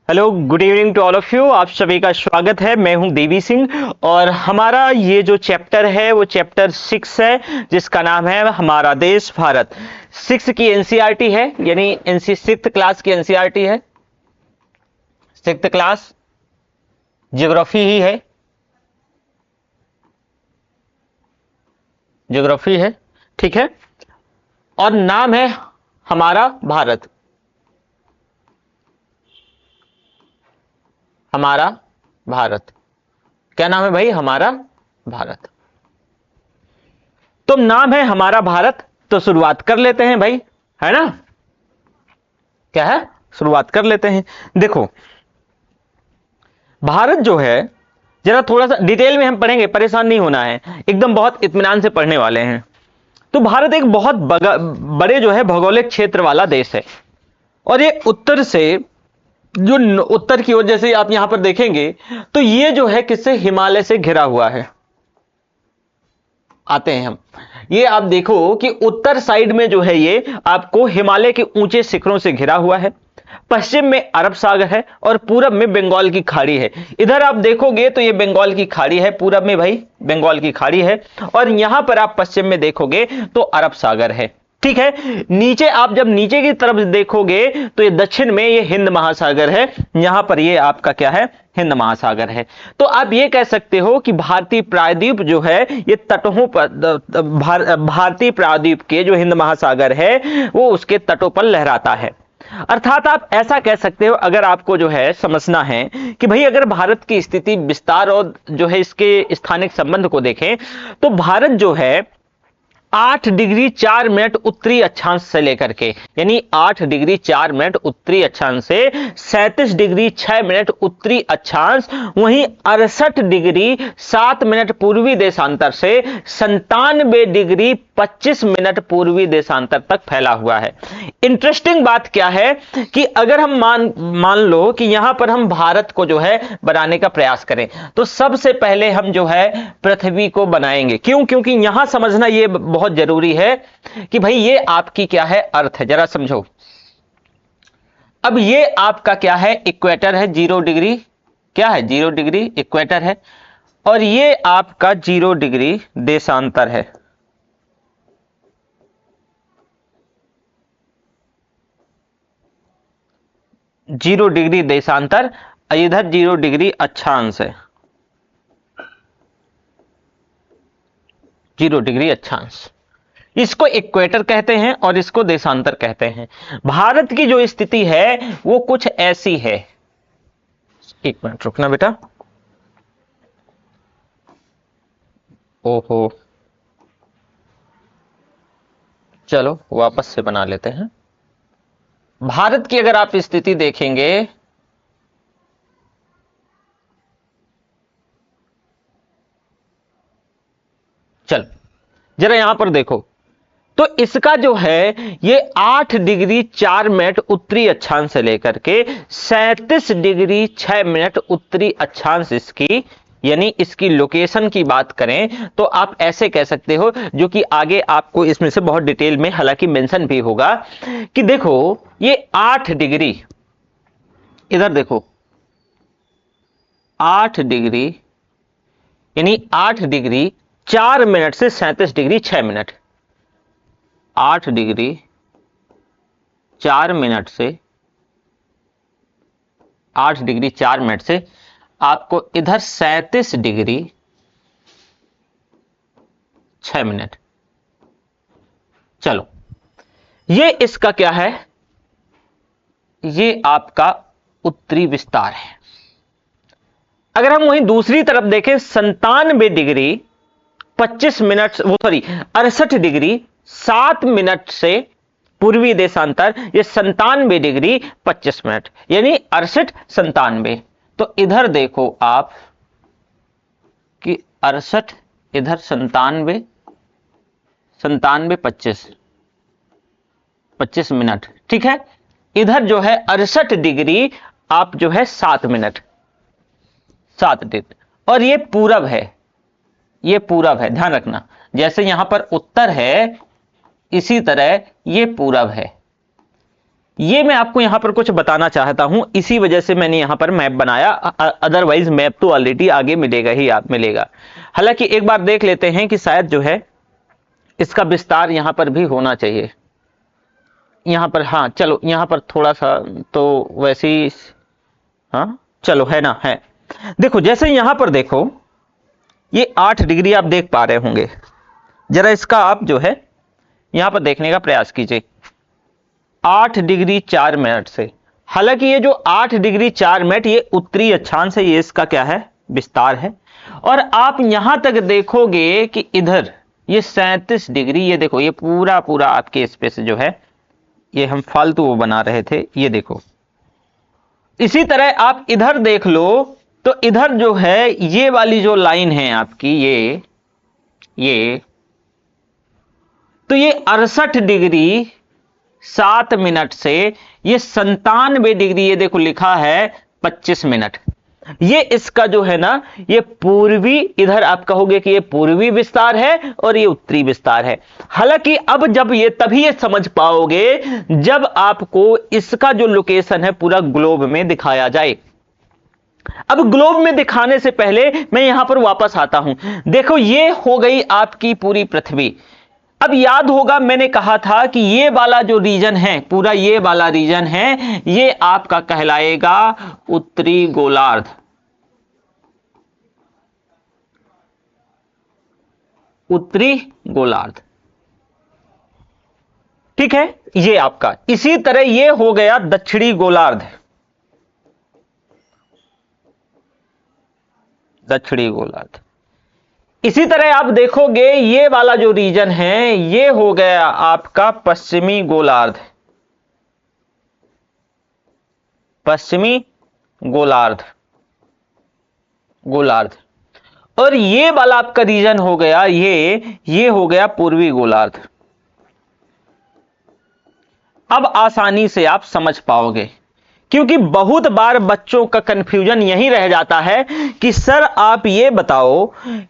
Hello, good evening to all of you. आप सभी का स्वागत है। मैं हूं देवी सिंह और हमारा ये जो चैप्टर है वो चैप्टर 6 है, जिसका नाम है हमारा देश भारत। 6 की एनसीईआरटी है, यानी एनसी 6th क्लास की एनसीईआरटी है। 6th क्लास ज्योग्राफी ही है, ज्योग्राफी है, ठीक है। और नाम है हमारा भारत, हमारा भारत। क्या नाम है भाई? हमारा भारत। तो नाम है हमारा भारत, तो शुरुआत कर लेते हैं भाई, है ना? क्या है? शुरुआत कर लेते हैं। देखो, भारत जो है, जरा थोड़ा सा डिटेल में हम पढ़ेंगे, परेशान नहीं होना है, एकदम बहुत इत्मीनान से पढ़ने वाले हैं। तो भारत एक बहुत बड़े जो है भौगोलिक क्षेत्र वाला देश है, और ये उत्तर से जो उत्तर की ओर, जैसे आप यहां पर देखेंगे तो ये जो है किससे? हिमालय से घिरा हुआ है। आते हैं हम, ये आप देखो कि उत्तर साइड में जो है ये आपको हिमालय के ऊंचे शिखरों से घिरा हुआ है। पश्चिम में अरब सागर है और पूरब में बंगाल की खाड़ी है। इधर आप देखोगे तो ये बंगाल की खाड़ी है, पूरब में भाई बंगाल की खाड़ी है, और यहां पर आप पश्चिम में देखोगे तो अरब सागर है, ठीक है। नीचे आप जब नीचे की तरफ देखोगे तो ये दक्षिण में ये हिंद महासागर है, यहां पर ये आपका क्या है? हिंद महासागर है। तो आप ये कह सकते हो कि भारतीय प्रायद्वीप जो है ये तटों पर, भारतीय प्रायद्वीप के जो हिंद महासागर है वो उसके तटों पर लहराता है। अर्थात आप ऐसा कह सकते हो, अगर आपको जो है समझना है कि भाई अगर भारत की स्थिति विस्तार और जो है इसके स्थानिक संबंध को देखें तो भारत जो है 8 डिग्री 4 मिनट उत्तरी अक्षांश से लेकर के, यानी 8 डिग्री 4 मिनट उत्तरी अक्षांश से 37 डिग्री 6 मिनट उत्तरी अक्षांश, वहीं 68 डिग्री 7 मिनट पूर्वी देशांतर से 97 डिग्री 25 मिनट पूर्वी देशांतर तक फैला हुआ है। इंटरेस्टिंग बात क्या है कि अगर हम मान लो कि यहां पर हम भारत को जो है बनाने का प्रयास करें, तो सबसे पहले हम जो है पृथ्वी को बनाएंगे। क्यों? क्योंकि यहां समझना यह बहुत जरूरी है कि भाई ये आपकी क्या है? अर्थ है। जरा समझो, अब ये आपका क्या है? इक्वेटर है, 0 डिग्री क्या है? 0 डिग्री इक्वेटर है, और ये आपका 0 डिग्री देशांतर है। जीरो डिग्री देशांतर, इधर 0 डिग्री अक्षांश है, 0 डिग्री अक्षांश। इसको इक्वेटर कहते हैं और इसको देशांतर कहते हैं। भारत की जो स्थिति है वो कुछ ऐसी है। एक मिनट रुकना बेटा। ओहो, चलो वापस से बना लेते हैं। भारत की अगर आप स्थिति देखेंगे, चल जरा यहां पर देखो, तो इसका जो है ये 8 डिग्री 4 मिनट उत्तरी अक्षांश से लेकर के 37 डिग्री 6 मिनट उत्तरी अक्षांश इसकी, यानी इसकी लोकेशन की बात करें तो आप ऐसे कह सकते हो, जो कि आगे आपको इसमें से बहुत डिटेल में हालांकि मेंशन भी होगा, कि देखो ये 8 डिग्री, इधर देखो 8 डिग्री, यानी 8 डिग्री 4 मिनट से 37 डिग्री 6 मिनट, 8 डिग्री 4 मिनट से 8 डिग्री 4 मिनट से आपको इधर 37 डिग्री 6 मिनट। चलो, ये इसका क्या है? ये आपका उत्तरी विस्तार है। अगर हम वहीं दूसरी तरफ देखें, 97 डिग्री 25 मिनट, वो सॉरी 68 डिग्री 7 मिनट से पूर्वी देशांतर, ये 97 डिग्री 25 मिनट, यानी 68 97। तो इधर देखो आप कि 68, इधर 97 25 मिनट, ठीक है। इधर जो है 68 डिग्री आप जो है 7 मिनट, 7 डिग्री, और ये पूरब है, ये पूरब है, ध्यान रखना। जैसे यहां पर उत्तर है इसी तरह ये पूरब है। ये मैं आपको यहां पर कुछ बताना चाहता हूं, इसी वजह से मैंने यहां पर मैप बनाया, अदरवाइज मैप तो ऑलरेडी आगे मिलेगा ही, आप मिलेगा। हालांकि एक बार देख लेते हैं कि शायद जो है इसका विस्तार यहां पर भी होना चाहिए, यहां पर, हाँ चलो यहां पर थोड़ा सा तो वैसे ही, हाँ चलो है ना, है। देखो जैसे यहां पर देखो ये 8 डिग्री आप देख पा रहे होंगे, जरा इसका आप जो है यहां पर देखने का प्रयास कीजिए, 8 डिग्री 4 मिनट से। हालांकि ये जो 8 डिग्री 4 मिनट ये उत्तरी अक्षांश है, ये इसका क्या है, विस्तार है। और आप यहां तक देखोगे कि इधर ये 37 डिग्री, ये देखो ये पूरा पूरा आपके स्पेस जो है, ये हम फालतू वो बना रहे थे, ये देखो। इसी तरह आप इधर देख लो तो इधर जो है ये वाली जो लाइन है आपकी, ये तो ये 68 डिग्री 7 मिनट से ये 97 डिग्री, ये देखो लिखा है 25 मिनट, ये इसका जो है ना ये पूर्वी, इधर आप कहोगे कि ये पूर्वी विस्तार है और ये उत्तरी विस्तार है। हालांकि अब जब ये तभी ये समझ पाओगे जब आपको इसका जो लोकेशन है पूरा ग्लोब में दिखाया जाए। अब ग्लोब में दिखाने से पहले मैं यहां पर वापस आता हूं। देखो ये हो गई आपकी पूरी पृथ्वी। अब याद होगा मैंने कहा था कि ये वाला जो रीजन है, पूरा ये वाला रीजन है, ये आपका कहलाएगा उत्तरी गोलार्ध। उत्तरी गोलार्ध, ठीक है, ये आपका। इसी तरह ये हो गया दक्षिणी गोलार्ध, दक्षिणी गोलार्ध। इसी तरह आप देखोगे ये वाला जो रीजन है ये हो गया आपका पश्चिमी गोलार्ध, पश्चिमी गोलार्ध, गोलार्ध। और ये वाला आपका रीजन हो गया ये हो गया पूर्वी गोलार्ध। अब आसानी से आप समझ पाओगे, क्योंकि बहुत बार बच्चों का कंफ्यूजन यही रह जाता है कि सर आप ये बताओ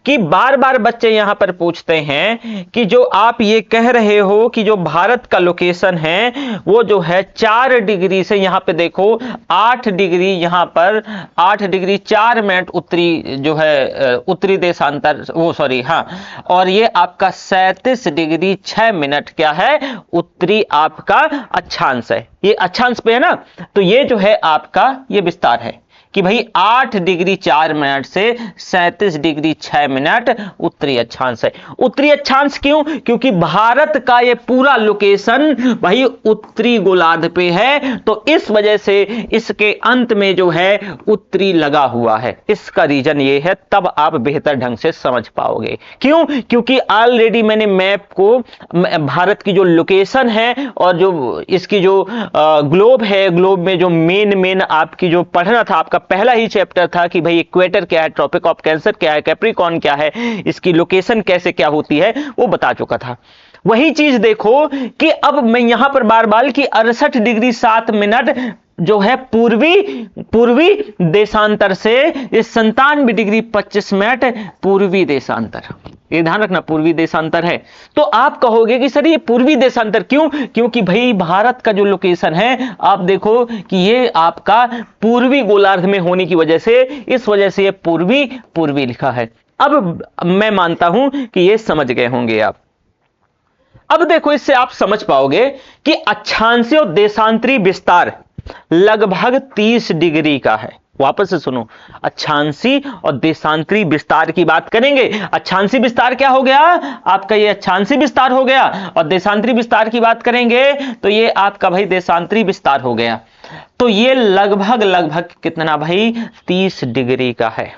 कि बार बार बच्चे यहां पर पूछते हैं कि जो आप ये कह रहे हो कि जो भारत का लोकेशन है वो जो है 4 डिग्री से, यहां पे देखो 8 डिग्री, यहां पर 8 डिग्री 4 मिनट उत्तरी जो है उत्तरी देशांतर, वो सॉरी हाँ, और ये आपका 37 डिग्री 6 मिनट क्या है, उत्तरी आपका अक्षांश है। ये अक्षांश पे है ना, तो ये जो है आपका ये विस्तार है कि भाई 8 डिग्री 4 मिनट से 37 डिग्री 6 मिनट उत्तरी अक्षांश है। उत्तरी अक्षांश क्यों? क्योंकि भारत का ये पूरा लोकेशन भाई उत्तरी गोलार्ध पे है, तो इस वजह से इसके अंत में जो है उत्तरी लगा हुआ है, इसका रीजन ये है। तब आप बेहतर ढंग से समझ पाओगे। क्यों? क्योंकि ऑलरेडी मैंने मैप को, भारत की जो लोकेशन है और जो इसकी जो ग्लोब है, ग्लोब में जो मेन आपकी जो पढ़ना था, आपका पहला ही चैप्टर था कि भाई इक्वेटर क्या है, ट्रॉपिक ऑफ कैंसर क्या है, कैप्रिकॉर्न क्या है, इसकी लोकेशन कैसे क्या होती है, वो बता चुका था। वही चीज देखो कि अब मैं यहां पर बार बार कि 68 डिग्री 7 मिनट जो है पूर्वी देशांतर से, ये 97 डिग्री 25 मिनट पूर्वी देशांतर, ये ध्यान रखना पूर्वी देशांतर है। तो आप कहोगे कि सर ये पूर्वी देशांतर क्यों? क्योंकि भाई भारत का जो लोकेशन है आप देखो कि ये आपका पूर्वी गोलार्ध में होने की वजह से, इस वजह से ये पूर्वी लिखा है। अब मैं मानता हूं कि ये समझ गए होंगे आप। अब देखो इससे आप समझ पाओगे कि अक्षांशीय और देशांतरी विस्तार लगभग 30 डिग्री का है। वापस से सुनो, अक्षांशी और देशांतरी विस्तार की बात करेंगे। अक्षांशी विस्तार क्या हो गया आपका, ये अक्षांशी विस्तार हो गया, और देशांतरी विस्तार की बात करेंगे तो ये आपका भाई देशांतरी विस्तार हो गया। तो ये लगभग कितना भाई 30 डिग्री का है,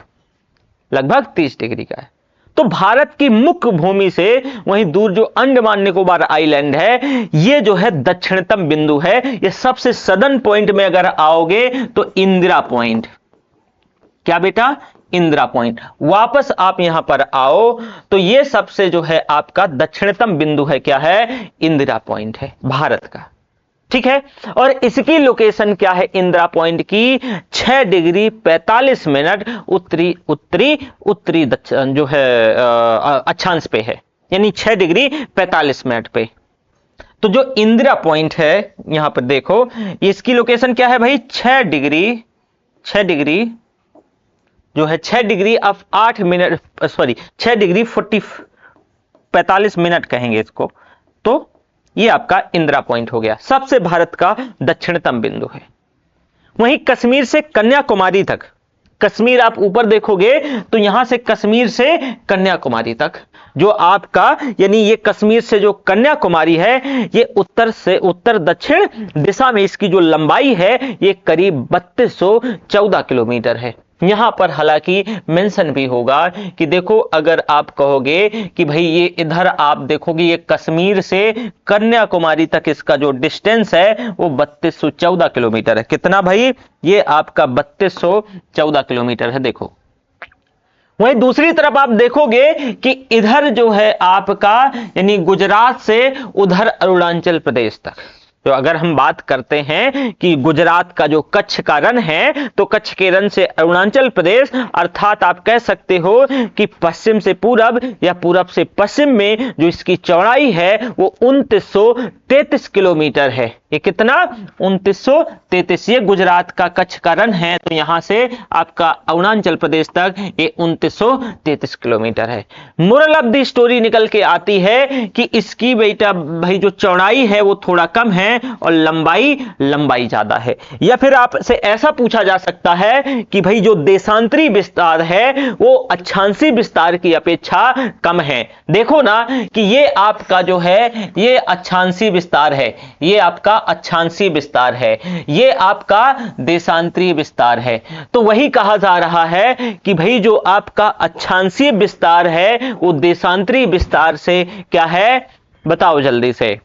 लगभग 30 डिग्री का है। तो भारत की मुख्य भूमि से वहीं दूर जो अंडमान निकोबार आइलैंड है, ये जो है दक्षिणतम बिंदु है। ये सबसे सदर्न पॉइंट में अगर आओगे तो इंदिरा पॉइंट, क्या बेटा, इंदिरा पॉइंट। वापस आप यहां पर आओ तो ये सबसे जो है आपका दक्षिणतम बिंदु है, क्या है, इंदिरा पॉइंट है भारत का, ठीक है। और इसकी लोकेशन क्या है इंदिरा पॉइंट की, 6 डिग्री 45 मिनट उत्तरी दक्षिण जो है अक्षांश पे है, यानी 6 डिग्री 45 मिनट पे। तो जो इंदिरा पॉइंट है यहां पर देखो, इसकी लोकेशन क्या है भाई, 6 डिग्री जो है 6 degree of 8 minute, sorry 6 degree 45 minute कहेंगे इसको। तो ये आपका इंदिरा पॉइंट हो गया, सबसे भारत का दक्षिणतम बिंदु है। वहीं कश्मीर से कन्याकुमारी तक, कश्मीर आप ऊपर देखोगे तो यहां से कश्मीर से कन्याकुमारी तक जो आपका, यानी ये कश्मीर से जो कन्याकुमारी है, ये उत्तर से उत्तर दक्षिण दिशा में इसकी जो लंबाई है ये करीब 3214 किलोमीटर है। यहां पर हालांकि मेंशन भी होगा कि देखो, अगर आप कहोगे कि भाई ये इधर आप देखोगे ये कश्मीर से कन्याकुमारी तक इसका जो डिस्टेंस है वो 3214 किलोमीटर है। कितना भाई, ये आपका 3214 किलोमीटर है। देखो वहीं दूसरी तरफ आप देखोगे कि इधर जो है आपका, यानी गुजरात से उधर अरुणाचल प्रदेश तक, तो अगर हम बात करते हैं कि गुजरात का जो कच्छ का रण है, तो कच्छ के रण से अरुणाचल प्रदेश, अर्थात आप कह सकते हो कि पश्चिम से पूरब या पूरब से पश्चिम में जो इसकी चौड़ाई है वो 2933 किलोमीटर है। ये कितना, 2933। ये गुजरात का कच्छ का रण है, तो यहां से आपका अरुणाचल प्रदेश तक ये 2933 किलोमीटर है। मोरल ऑफ द स्टोरी निकल के आती है कि इसकी बेटा भाई जो चौड़ाई है वो थोड़ा कम है और लंबाई ज्यादा है। या फिर आपसे ऐसा पूछा जा सकता है कि भाई जो देशांतरी विस्तार है वो अक्षांशी विस्तार की अपेक्षा कम है। देखो ना कि ये आपका जो है ये अक्षांशी विस्तार है, ये आपका अक्षांशी विस्तार है, ये आपका देशांतरी विस्तार है। तो वही कहा जा रहा है कि भाई जो आपका अक्षांशी विस्तार है वो देशांतरी विस्तार से क्या है, बताओ जल्दी से।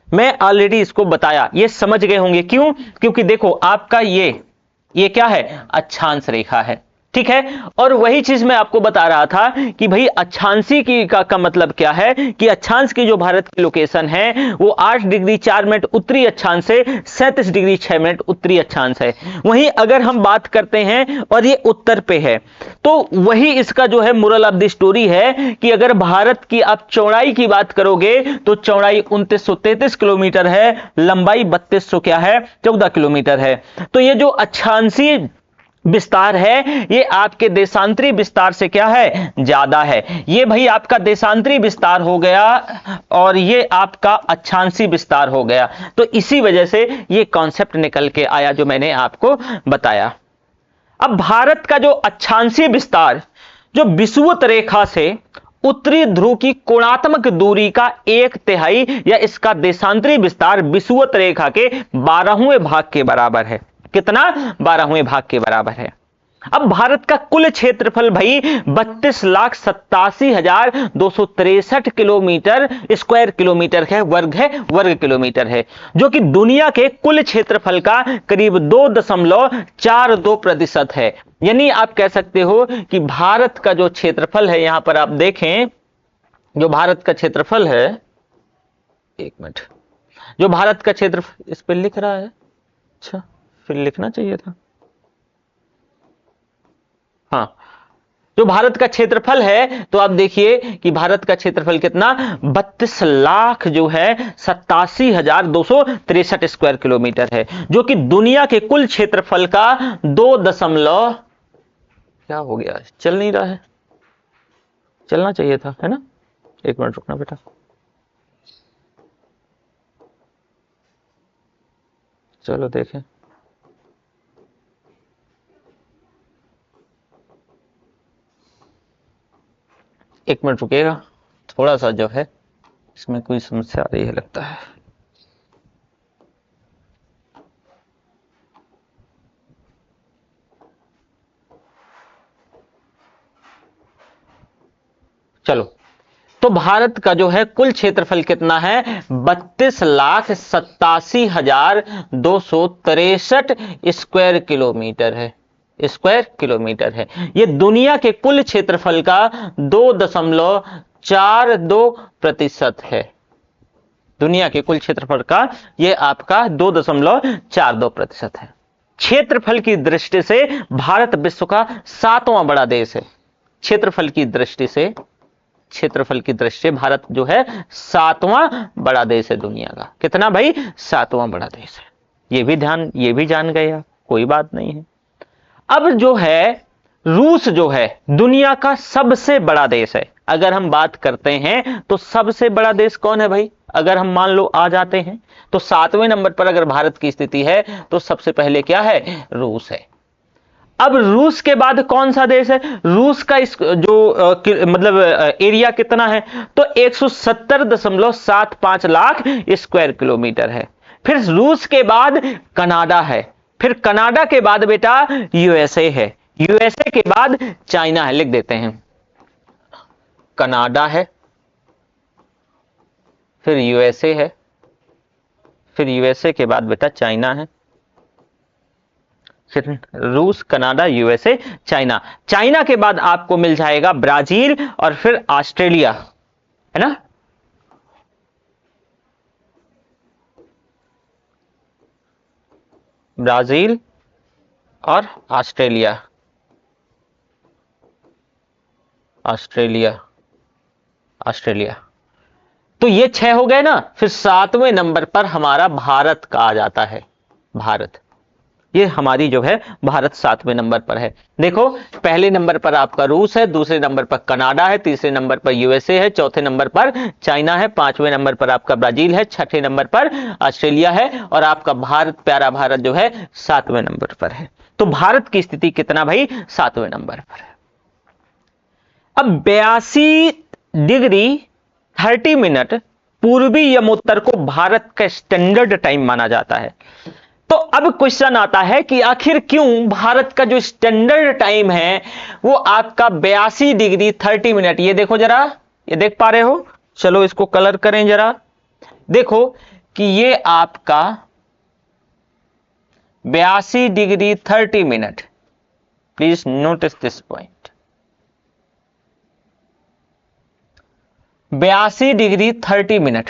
मैं ऑलरेडी इसको बताया, ये समझ गए होंगे। क्यों, क्योंकि देखो आपका ये क्या है, अक्षांश रेखा है, ठीक है। और वही चीज मैं आपको बता रहा था कि भाई अक्षांशी की का मतलब क्या है कि अक्षांश की जो भारत की लोकेशन है वो 8 डिग्री 4 मिनट उत्तरी अक्षांश से 37 डिग्री 6 मिनट उत्तरी अक्षांश है। वहीं अगर हम बात करते हैं और ये उत्तर पे है, तो वही इसका जो है मोरल ऑफ द स्टोरी है कि अगर भारत की आप चौड़ाई की बात करोगे तो चौड़ाई 2933 किलोमीटर है, लंबाई 3200 क्या है, 14 किलोमीटर है। तो ये जो अक्षांशी विस्तार है ये आपके देशांतरी विस्तार से क्या है, ज्यादा है। ये भाई आपका देशांतरी विस्तार हो गया और ये आपका अक्षांशी विस्तार हो गया। तो इसी वजह से ये कॉन्सेप्ट निकल के आया जो मैंने आपको बताया। अब भारत का जो अक्षांशी विस्तार जो विषुवत रेखा से उत्तरी ध्रुव की कोणात्मक दूरी का 1/3 या इसका देशांतरी विस्तार विषुवत रेखा के 12वें भाग के बराबर है। कितना, 12वें भाग के बराबर है। अब भारत का कुल क्षेत्रफल भाई 32,87,263 किलोमीटर स्क्वायर किलोमीटर है, वर्ग किलोमीटर है, जो कि दुनिया के कुल क्षेत्रफल का करीब 2.42% है। यानी आप कह सकते हो कि भारत का जो क्षेत्रफल है, यहां पर आप देखें जो भारत का क्षेत्रफल है, एक मिनट, जो भारत का क्षेत्रफल इस पर लिख रहा है, अच्छा फिर लिखना चाहिए था, हाँ, जो भारत का क्षेत्रफल है तो आप देखिए कि भारत का क्षेत्रफल कितना, 32 लाख जो है 87,263 स्क्वायर किलोमीटर है, जो कि दुनिया के कुल क्षेत्रफल का 2 दशमलव, क्या हो गया, चल नहीं रहा है, चलना चाहिए था, है ना, एक मिनट रुकना बेटा, चलो देखें, एक मिनट रुकेगा, थोड़ा सा जो है इसमें कोई समस्या आ रही है लगता है। चलो, तो भारत का जो है कुल क्षेत्रफल कितना है, 32,87,263 स्क्वायर किलोमीटर है, स्क्वायर किलोमीटर है। ये दुनिया के कुल क्षेत्रफल का 2.42% है। दुनिया के कुल क्षेत्रफल का ये आपका 2.42% है। क्षेत्रफल की दृष्टि से भारत विश्व का 7वां बड़ा देश है। क्षेत्रफल की दृष्टि से क्षेत्रफल की दृष्टि से भारत जो है 7वां बड़ा देश है दुनिया का। कितना भाई? 7वां बड़ा देश है। ये भी जान गए आप, कोई बात नहीं है। अब जो है रूस जो है दुनिया का सबसे बड़ा देश है। अगर हम बात करते हैं तो सबसे बड़ा देश कौन है भाई? अगर हम मान लो आ जाते हैं तो 7वें नंबर पर अगर भारत की स्थिति है तो सबसे पहले क्या है? रूस है। अब रूस के बाद कौन सा देश है? रूस का मतलब एरिया कितना है? तो 170.75 लाख स्क्वायर किलोमीटर है। फिर रूस के बाद कनाडा है, फिर कनाडा के बाद बेटा यूएसए है, यूएसए के बाद चाइना है। लिख देते हैं, कनाडा है, फिर यूएसए है, फिर यूएसए के बाद बेटा चाइना है, फिर रूस, कनाडा, यूएसए, चाइना। चाइना के बाद आपको मिल जाएगा ब्राजील और फिर ऑस्ट्रेलिया, है ना। ब्राजील और ऑस्ट्रेलिया, ऑस्ट्रेलिया, ऑस्ट्रेलिया। तो ये 6 हो गए ना। फिर 7वें नंबर पर हमारा भारत का आ जाता है। भारत, ये हमारी जो है भारत 7वें नंबर पर है। देखो, पहले नंबर पर आपका रूस है, दूसरे नंबर पर कनाडा है, तीसरे नंबर पर यूएसए है, चौथे नंबर पर चाइना है, 5वें नंबर पर आपका ब्राजील है, छठे नंबर पर ऑस्ट्रेलिया है और आपका भारत, प्यारा भारत जो है 7वें नंबर पर है। तो भारत की स्थिति कितना भाई? 7वें नंबर पर है। अब 82 डिग्री 30 मिनट पूर्वी यमोत्तर को भारत का स्टैंडर्ड टाइम माना जाता है। तो अब क्वेश्चन आता है कि आखिर क्यों भारत का जो स्टैंडर्ड टाइम है वो आपका 82 डिग्री 30 मिनट। ये देखो जरा, ये देख पा रहे हो? चलो इसको कलर करें जरा। देखो कि ये आपका 82 degree 30 minute, please notice this point. 82 degree 30 minute,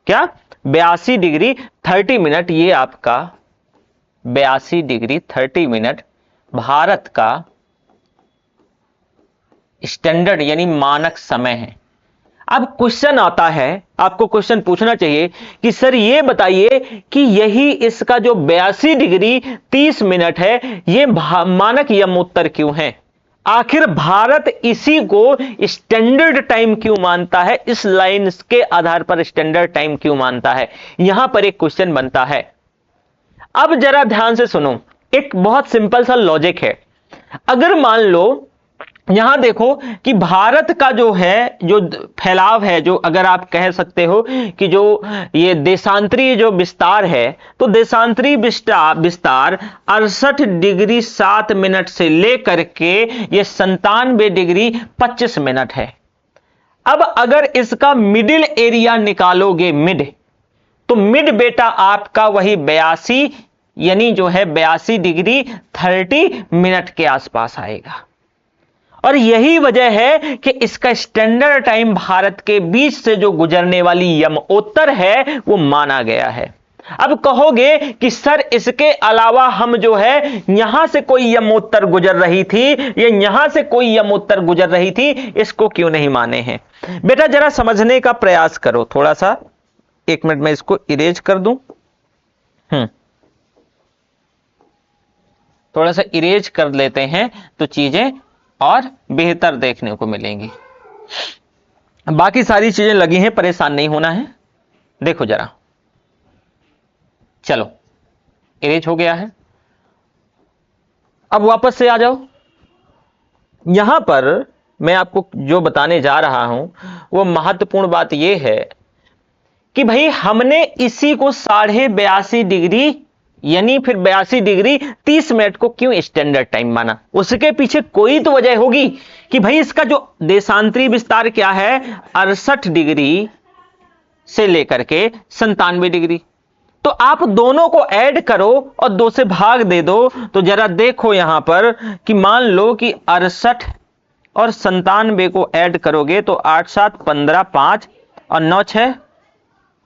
क्या 82 डिग्री 30 मिनट, ये आपका 82 डिग्री 30 मिनट भारत का स्टैंडर्ड यानी मानक समय है। अब क्वेश्चन आता है, आपको क्वेश्चन पूछना चाहिए कि सर ये बताइए कि यही इसका जो 82 डिग्री 30 मिनट है ये मानक यमोत्तर क्यों है? आखिर भारत इसी को स्टैंडर्ड टाइम क्यों मानता है? इस लाइन के आधार पर स्टैंडर्ड टाइम क्यों मानता है? यहां पर एक क्वेश्चन बनता है। अब जरा ध्यान से सुनो, एक बहुत सिंपल सा लॉजिक है। अगर मान लो यहां देखो कि भारत का जो है जो फैलाव है, जो अगर आप कह सकते हो कि जो ये देशांतरीय जो विस्तार है, तो देशांतरीय विस्तार 68 डिग्री 7 मिनट से लेकर के ये 97 डिग्री 25 मिनट है। अब अगर इसका मिडिल एरिया निकालोगे, मिड, तो मिड बेटा आपका वही 82 यानी जो है 82 डिग्री 30 मिनट के आसपास आएगा। और यही वजह है कि इसका स्टैंडर्ड टाइम भारत के बीच से जो गुजरने वाली यमोत्तर है वो माना गया है। अब कहोगे कि सर इसके अलावा हम जो है यहां से कोई यमोत्तर गुजर रही थी या यहां से कोई यमोत्तर गुजर रही थी, इसको क्यों नहीं माने हैं? बेटा जरा समझने का प्रयास करो थोड़ा सा। 1 मिनट में इसको इरेज कर दूं। थोड़ा सा इरेज कर लेते हैं तो चीजें और बेहतर देखने को मिलेंगी। बाकी सारी चीजें लगी हैं, परेशान नहीं होना है। देखो जरा, चलो इरेज हो गया है। अब वापस से आ जाओ। यहां पर मैं आपको जो बताने जा रहा हूं वो महत्वपूर्ण बात यह है कि भाई हमने इसी को 82.5 डिग्री यानी फिर 82 डिग्री 30 मिनट को क्यों स्टैंडर्ड टाइम माना? उसके पीछे कोई तो वजह होगी कि भाई इसका जो देशांतरीय विस्तार क्या है 68 डिग्री से लेकर के 97 डिग्री। तो आप दोनों को ऐड करो और 2 से भाग दे दो। तो जरा देखो यहां पर कि मान लो कि 68 और 97 को ऐड करोगे तो 8 7 15 5 और 9 6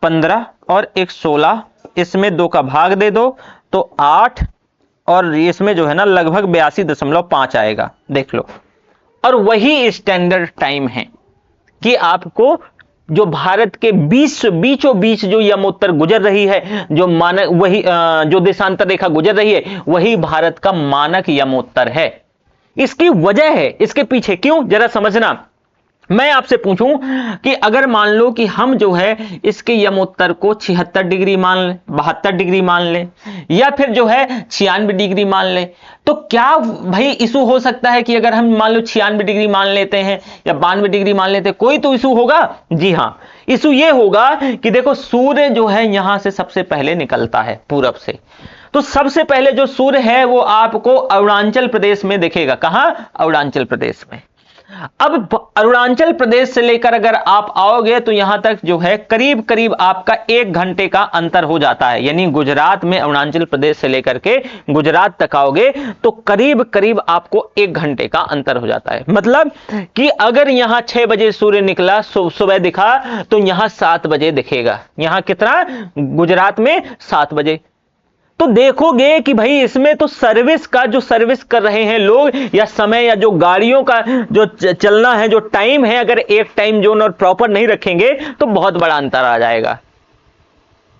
15 और 1 16, इसमें 2 का भाग दे दो तो 8 और इसमें जो है ना लगभग 82.5 आएगा। देख लो, और वही स्टैंडर्ड टाइम है। कि आपको जो भारत के बीचों बीच जो यमोत्तर गुजर रही है, जो मानक वही जो देशांतर रेखा गुजर रही है, वही भारत का मानक यमोत्तर है। इसकी वजह है, इसके पीछे क्यों, जरा समझना। मैं आपसे पूछूं कि अगर मान लो कि हम जो है इसके यमोत्तर को 76 डिग्री मान लें, 72 डिग्री मान लें, या फिर जो है 96 डिग्री मान लें, तो क्या भाई इशू हो सकता है कि अगर हम मान लो 96 डिग्री मान लेते हैं या 92 डिग्री मान लेते हैं, कोई तो इशू होगा? जी हां, इशू ये होगा कि देखो सूर्य जो है यहां से सबसे पहले निकलता है पूरब से, तो सबसे पहले जो सूर्य है वो आपको अरुणाचल प्रदेश में दिखेगा। कहां? अरुणाचल प्रदेश में। अब अरुणाचल प्रदेश से लेकर अगर आप आओगे तो यहां तक जो है करीब करीब आपका 1 घंटे का अंतर हो जाता है, यानी गुजरात में अरुणाचल प्रदेश से लेकर के गुजरात तक आओगे तो करीब करीब आपको 1 घंटे का अंतर हो जाता है। मतलब कि अगर यहां 6 बजे सूर्य निकला, सुबह दिखा, तो यहां 7 बजे दिखेगा। यहां कितना? गुजरात में 7 बजे। तो देखोगे कि भाई इसमें तो सर्विस का जो सर्विस कर रहे हैं लोग, या समय या जो गाड़ियों का जो चलना है, जो टाइम है, अगर एक टाइम जोन और प्रॉपर नहीं रखेंगे तो बहुत बड़ा अंतर आ जाएगा।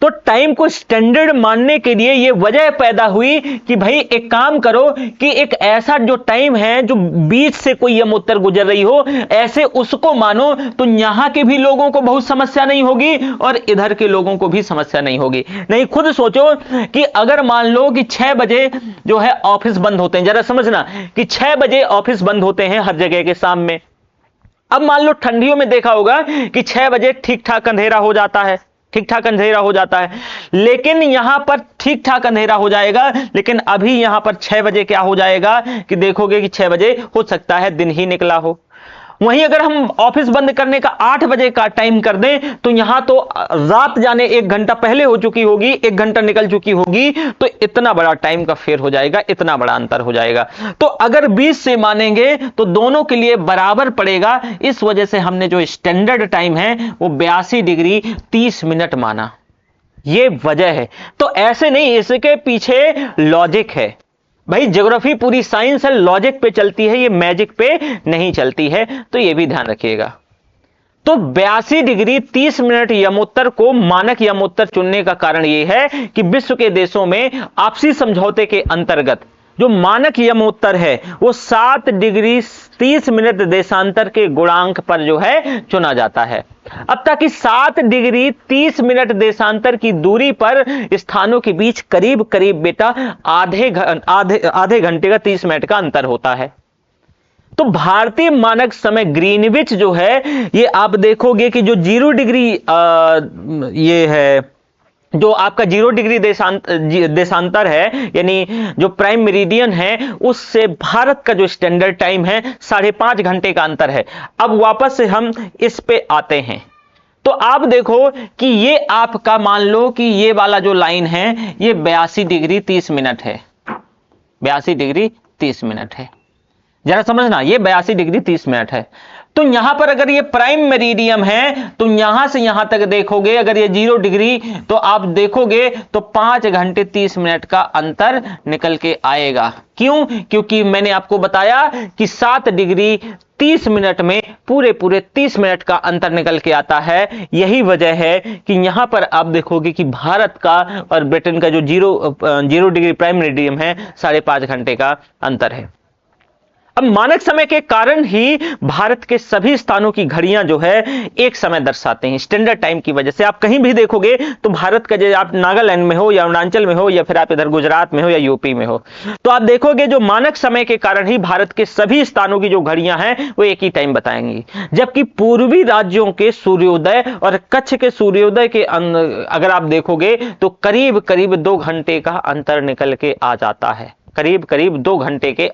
तो टाइम को स्टैंडर्ड मानने के लिए यह वजह पैदा हुई कि भाई एक काम करो कि एक ऐसा जो टाइम है जो बीच से कोई यमोत्तर गुजर रही हो, ऐसे उसको मानो, तो यहां के भी लोगों को बहुत समस्या नहीं होगी और इधर के लोगों को भी समस्या नहीं होगी। नहीं, खुद सोचो कि अगर मान लो कि 6 बजे जो है ऑफिस बंद होते हैं, जरा समझना कि 6 बजे ऑफिस बंद होते हैं हर जगह के शाम में। अब मान लो ठंडियों में देखा होगा कि 6 बजे ठीक ठाक अंधेरा हो जाता है, ठीक ठाक अंधेरा हो जाता है, लेकिन यहां पर ठीक ठाक अंधेरा हो जाएगा, लेकिन अभी यहां पर 6 बजे क्या हो जाएगा कि देखोगे कि 6 बजे हो सकता है दिन ही निकला हो। वहीं अगर हम ऑफिस बंद करने का 8 बजे का टाइम कर दें तो यहां तो रात जाने 1 घंटा पहले हो चुकी होगी, 1 घंटा निकल चुकी होगी, तो इतना बड़ा टाइम का फेर हो जाएगा, इतना बड़ा अंतर हो जाएगा। तो अगर 20 से मानेंगे तो दोनों के लिए बराबर पड़ेगा। इस वजह से हमने जो स्टैंडर्ड टाइम है वो 82 डिग्री 30 मिनट माना, ये वजह है। तो ऐसे नहीं, इसके पीछे लॉजिक है भाई। ज्योग्राफी पूरी साइंस है, लॉजिक पे चलती है, ये मैजिक पे नहीं चलती है, तो ये भी ध्यान रखिएगा। तो 82 डिग्री 30 मिनट यमोत्तर को मानक यमोत्तर चुनने का कारण यह है कि विश्व के देशों में आपसी समझौते के अंतर्गत जो मानक यमोत्तर है वो 7 डिग्री 30 मिनट देशांतर के गुणांक पर जो है चुना जाता है। अब तक कि 7 डिग्री 30 मिनट देशांतर की दूरी पर स्थानों के बीच करीब करीब बेटा आधे घंटे का 30 मिनट का अंतर होता है। तो भारतीय मानक समय ग्रीनविच जो है, ये आप देखोगे कि जो 0 डिग्री ये है, जो आपका 0 डिग्री देशांतर है, यानी जो प्राइम मेरिडियन है, उससे भारत का जो स्टैंडर्ड टाइम है 5.5 घंटे का अंतर है। अब वापस से हम इस पे आते हैं, तो आप देखो कि ये आपका मान लो कि ये वाला जो लाइन है ये 82 डिग्री 30 मिनट है, 82 डिग्री 30 मिनट है। जरा समझना, ये 82 डिग्री 30 मिनट है। तो यहां पर अगर ये प्राइम मेरिडियम है तो यहां से यहां तक देखोगे, अगर ये 0 डिग्री, तो आप देखोगे तो 5 घंटे 30 मिनट का अंतर निकल के आएगा। क्यों? क्योंकि मैंने आपको बताया कि 7 डिग्री 30 मिनट में पूरे 30 मिनट का अंतर निकल के आता है। यही वजह है कि यहां पर आप देखोगे कि भारत का और ब्रिटेन का जो 0 डिग्री प्राइम मेरिडियम है 5.5 घंटे का अंतर है। अब मानक समय के कारण ही भारत के सभी स्थानों की घड़ियां जो है एक समय दर्शाते हैं, स्टैंडर्ड टाइम की वजह से। आप कहीं भी देखोगे तो भारत का, जो आप नागालैंड में हो या अरुणाचल में हो या फिर आप इधर गुजरात में हो या यूपी में हो, तो आप देखोगे जो मानक समय के कारण ही भारत के सभी स्थानों की जो घड़ियां हैं वो एक ही टाइम बताएंगी। जबकि पूर्वी राज्यों के सूर्योदय और कच्छ के सूर्योदय के अगर आप देखोगे तो करीब करीब 2 घंटे का अंतर निकल के आ जाता है, करीब करीब 2 घंटे के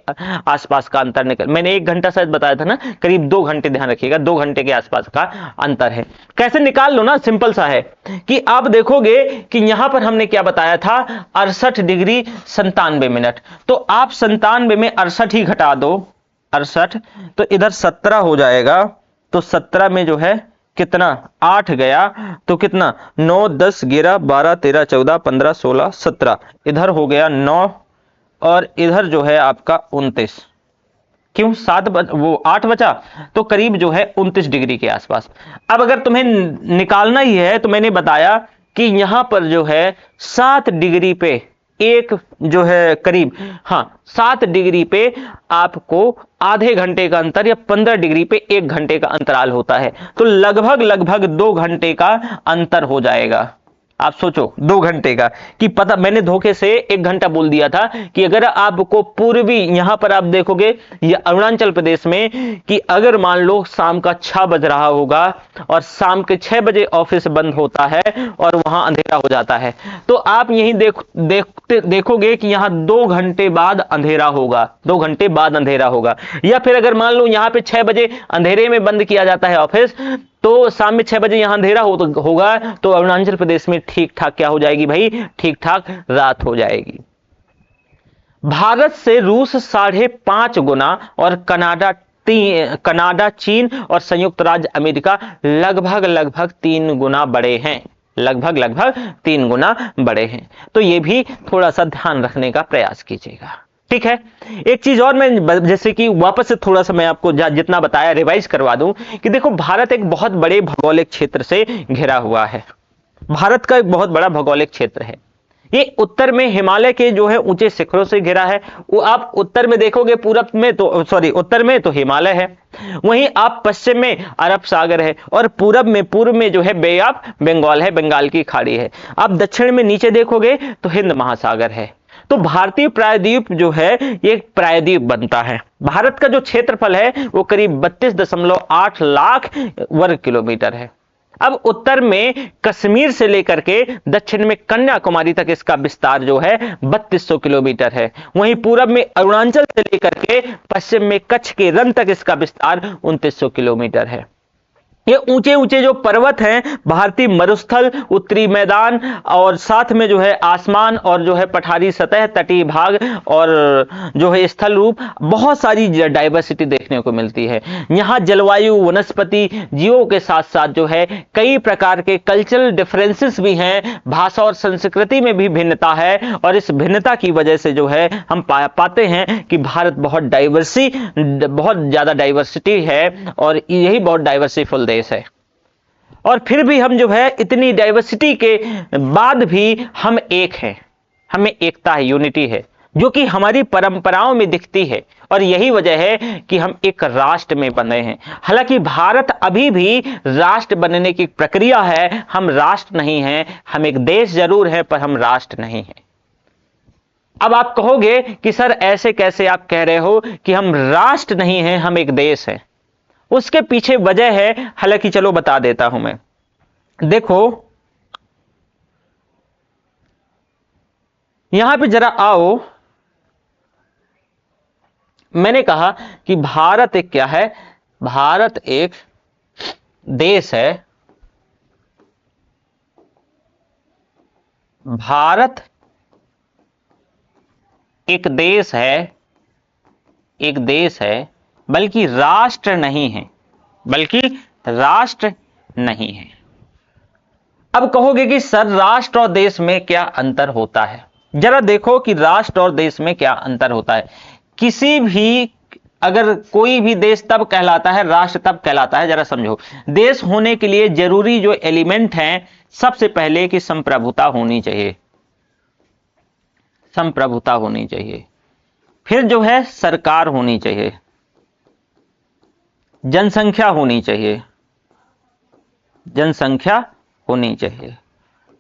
आसपास का अंतर निकल, मैंने 1 घंटा शायद बताया था ना, करीब 2 घंटे, ध्यान रखिएगा 2 घंटे के आसपास का अंतर है। कैसे निकाल लो ना, सिंपल सा है कि आप देखोगे कि यहां पर हमने क्या बताया था, 68 डिग्री 97 मिनट। तो आप 97 में 68 ही घटा दो, 68, तो इधर 17 हो जाएगा। तो 17 में जो है कितना 8 गया, तो कितना 9 10 11 12 13 14 15 16 17, इधर हो गया 9 और इधर जो है आपका 29। क्यों 8 बचा, तो करीब जो है 29 डिग्री के आसपास। अब अगर तुम्हें निकालना ही है तो मैंने बताया कि यहां पर जो है 7 डिग्री पे एक जो है करीब, हाँ 7 डिग्री पे आपको आधे घंटे का अंतर या 15 डिग्री पे 1 घंटे का अंतराल होता है, तो लगभग 2 घंटे का अंतर हो जाएगा। आप सोचो 2 घंटे का, कि पता मैंने धोखे से 1 घंटा बोल दिया था कि अगर आपको पूर्वी, यहां पर आप देखोगे ये अरुणाचल प्रदेश में, कि अगर मान लो शाम का 6 बज रहा होगा और शाम के 6 बजे ऑफिस बंद होता है और वहां अंधेरा हो जाता है, तो आप यही देखोगे कि यहां 2 घंटे बाद अंधेरा होगा, 2 घंटे बाद अंधेरा होगा। या फिर अगर मान लो यहां पे 6 बजे अंधेरे में बंद किया जाता है ऑफिस, तो शाम में 6 बजे यहां अंधेरा होगा, तो अरुणाचल प्रदेश में ठीक ठाक क्या हो जाएगी भाई, ठीक ठाक रात हो जाएगी। भारत से रूस 5.5 गुना और कनाडा, चीन और संयुक्त राज्य अमेरिका लगभग 3 गुना बड़े हैं, लगभग 3 गुना बड़े हैं। तो यह भी थोड़ा सा ध्यान रखने का प्रयास कीजिएगा, ठीक है। एक चीज और मैं जैसे कि वापस से थोड़ा सा मैं आपको जितना बताया रिवाइज करवा दूं कि देखो भारत एक बहुत बड़े भौगोलिक क्षेत्र से घिरा हुआ है, भारत का एक बहुत बड़ा भौगोलिक क्षेत्र है। ये उत्तर में हिमालय के जो है ऊंचे शिखरों से घिरा है, वो आप उत्तर में देखोगे, पूरब में तो उत्तर में तो हिमालय है, वहीं आप पश्चिम में अरब सागर है, और पूर्व में जो है बे ऑफ बंगाल है, बंगाल की खाड़ी है। आप दक्षिण में नीचे देखोगे तो हिंद महासागर है। तो भारतीय प्रायद्वीप जो है ये प्रायद्वीप बनता है। भारत का जो क्षेत्रफल है वो करीब 32.8 लाख वर्ग किलोमीटर है। अब उत्तर में कश्मीर से लेकर के दक्षिण में कन्याकुमारी तक इसका विस्तार जो है 3200 किलोमीटर है। वहीं पूरब में अरुणाचल से लेकर के पश्चिम में कच्छ के रण तक इसका विस्तार 2900 किलोमीटर है। ये ऊंचे ऊंचे जो पर्वत हैं, भारतीय मरुस्थल, उत्तरी मैदान और साथ में जो है आसमान और जो है पठारी सतह, तटीय भाग और जो है स्थल रूप, बहुत सारी डाइवर्सिटी देखने को मिलती है। यहाँ जलवायु, वनस्पति, जीवों के साथ साथ जो है कई प्रकार के कल्चरल डिफरेंसेस भी हैं, भाषा और संस्कृति में भी भिन्नता है, और इस भिन्नता की वजह से जो है हम पाते हैं कि भारत बहुत ज्यादा डाइवर्सिटी है और यही बहुत डाइवर्सिफुल देश है। और फिर भी हम जो है इतनी डाइवर्सिटी के बाद भी हम एक हैं, हमें एकता है, यूनिटी है, जो कि हमारी परंपराओं में दिखती है, और यही वजह है कि हम एक राष्ट्र में बने हैं। हालांकि भारत अभी भी राष्ट्र बनने की प्रक्रिया है, हम राष्ट्र नहीं हैं, हम एक देश जरूर है पर हम राष्ट्र नहीं हैं। अब आप कहोगे कि सर ऐसे कैसे आप कह रहे हो कि हम राष्ट्र नहीं हैं, हम एक देश हैं। उसके पीछे वजह है, हालांकि चलो बता देता हूं मैं। देखो यहां पे जरा आओ, मैंने कहा कि भारत एक क्या है, भारत एक देश है, भारत एक देश है, एक देश है, बल्कि राष्ट्र नहीं है, बल्कि राष्ट्र नहीं है। अब कहोगे कि सर राष्ट्र और देश में क्या अंतर होता है? जरा देखो कि राष्ट्र और देश में क्या अंतर होता है। किसी भी, अगर कोई भी देश तब कहलाता है, राष्ट्र तब कहलाता है, जरा समझो। देश होने के लिए जरूरी जो एलिमेंट हैं, सबसे पहले कि संप्रभुता होनी चाहिए, संप्रभुता होनी चाहिए। फिर जो है सरकार होनी चाहिए, जनसंख्या होनी चाहिए, जनसंख्या होनी चाहिए,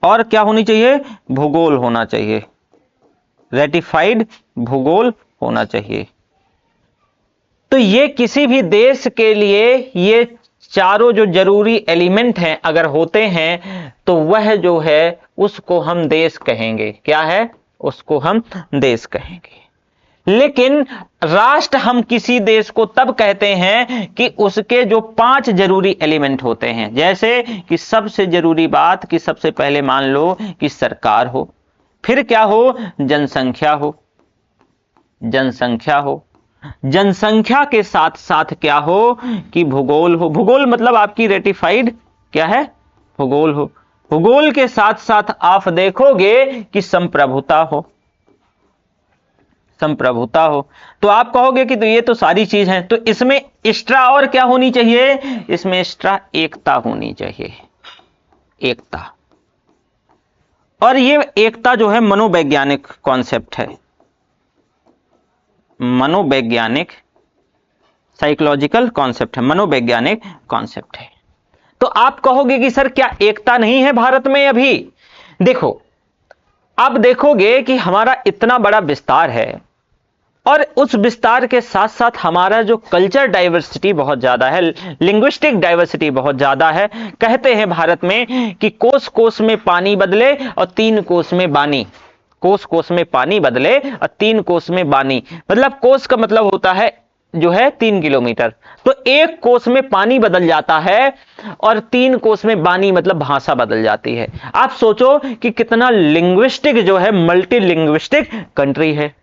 और क्या होनी चाहिए? भूगोल होना चाहिए, रेटिफाइड भूगोल होना चाहिए। तो ये किसी भी देश के लिए ये चारों जो जरूरी एलिमेंट हैं अगर होते हैं तो वह जो है उसको हम देश कहेंगे। क्या है? उसको हम देश कहेंगे। लेकिन राष्ट्र हम किसी देश को तब कहते हैं कि उसके जो 5 जरूरी एलिमेंट होते हैं, जैसे कि सबसे जरूरी बात कि सबसे पहले मान लो कि सरकार हो, फिर क्या हो? जनसंख्या हो, जनसंख्या हो, जनसंख्या के साथ साथ क्या हो कि भूगोल हो। भूगोल मतलब आपकी रेटिफाइड क्या है? भूगोल हो। भूगोल के साथ साथ आप देखोगे कि संप्रभुता हो, संप्रभुता हो। तो आप कहोगे कि तो ये तो सारी चीज है, तो इसमें एक्स्ट्रा और क्या होनी चाहिए, इसमें एक्स्ट्रा एकता होनी चाहिए, एकता। और ये एकता जो है मनोवैज्ञानिक कॉन्सेप्ट है, मनोवैज्ञानिक साइकोलॉजिकल कॉन्सेप्ट है, मनोवैज्ञानिक कॉन्सेप्ट है। तो आप कहोगे कि सर क्या एकता नहीं है भारत में अभी? देखो, आप देखोगे कि हमारा इतना बड़ा विस्तार है और उस विस्तार के साथ साथ हमारा जो कल्चर डाइवर्सिटी बहुत ज्यादा है, लिंग्विस्टिक डाइवर्सिटी बहुत ज्यादा है। कहते हैं भारत में कि कोस कोस में पानी बदले और 3 कोस में बानी, कोस कोस में पानी बदले और 3 कोस में बानी। मतलब कोस का मतलब होता है जो है 3 किलोमीटर, तो 1 कोस में पानी बदल जाता है और 3 कोस में बानी मतलब भाषा बदल जाती है। आप सोचो कि कितना लिंग्विस्टिक जो है, मल्टी लिंग्विस्टिक कंट्री है।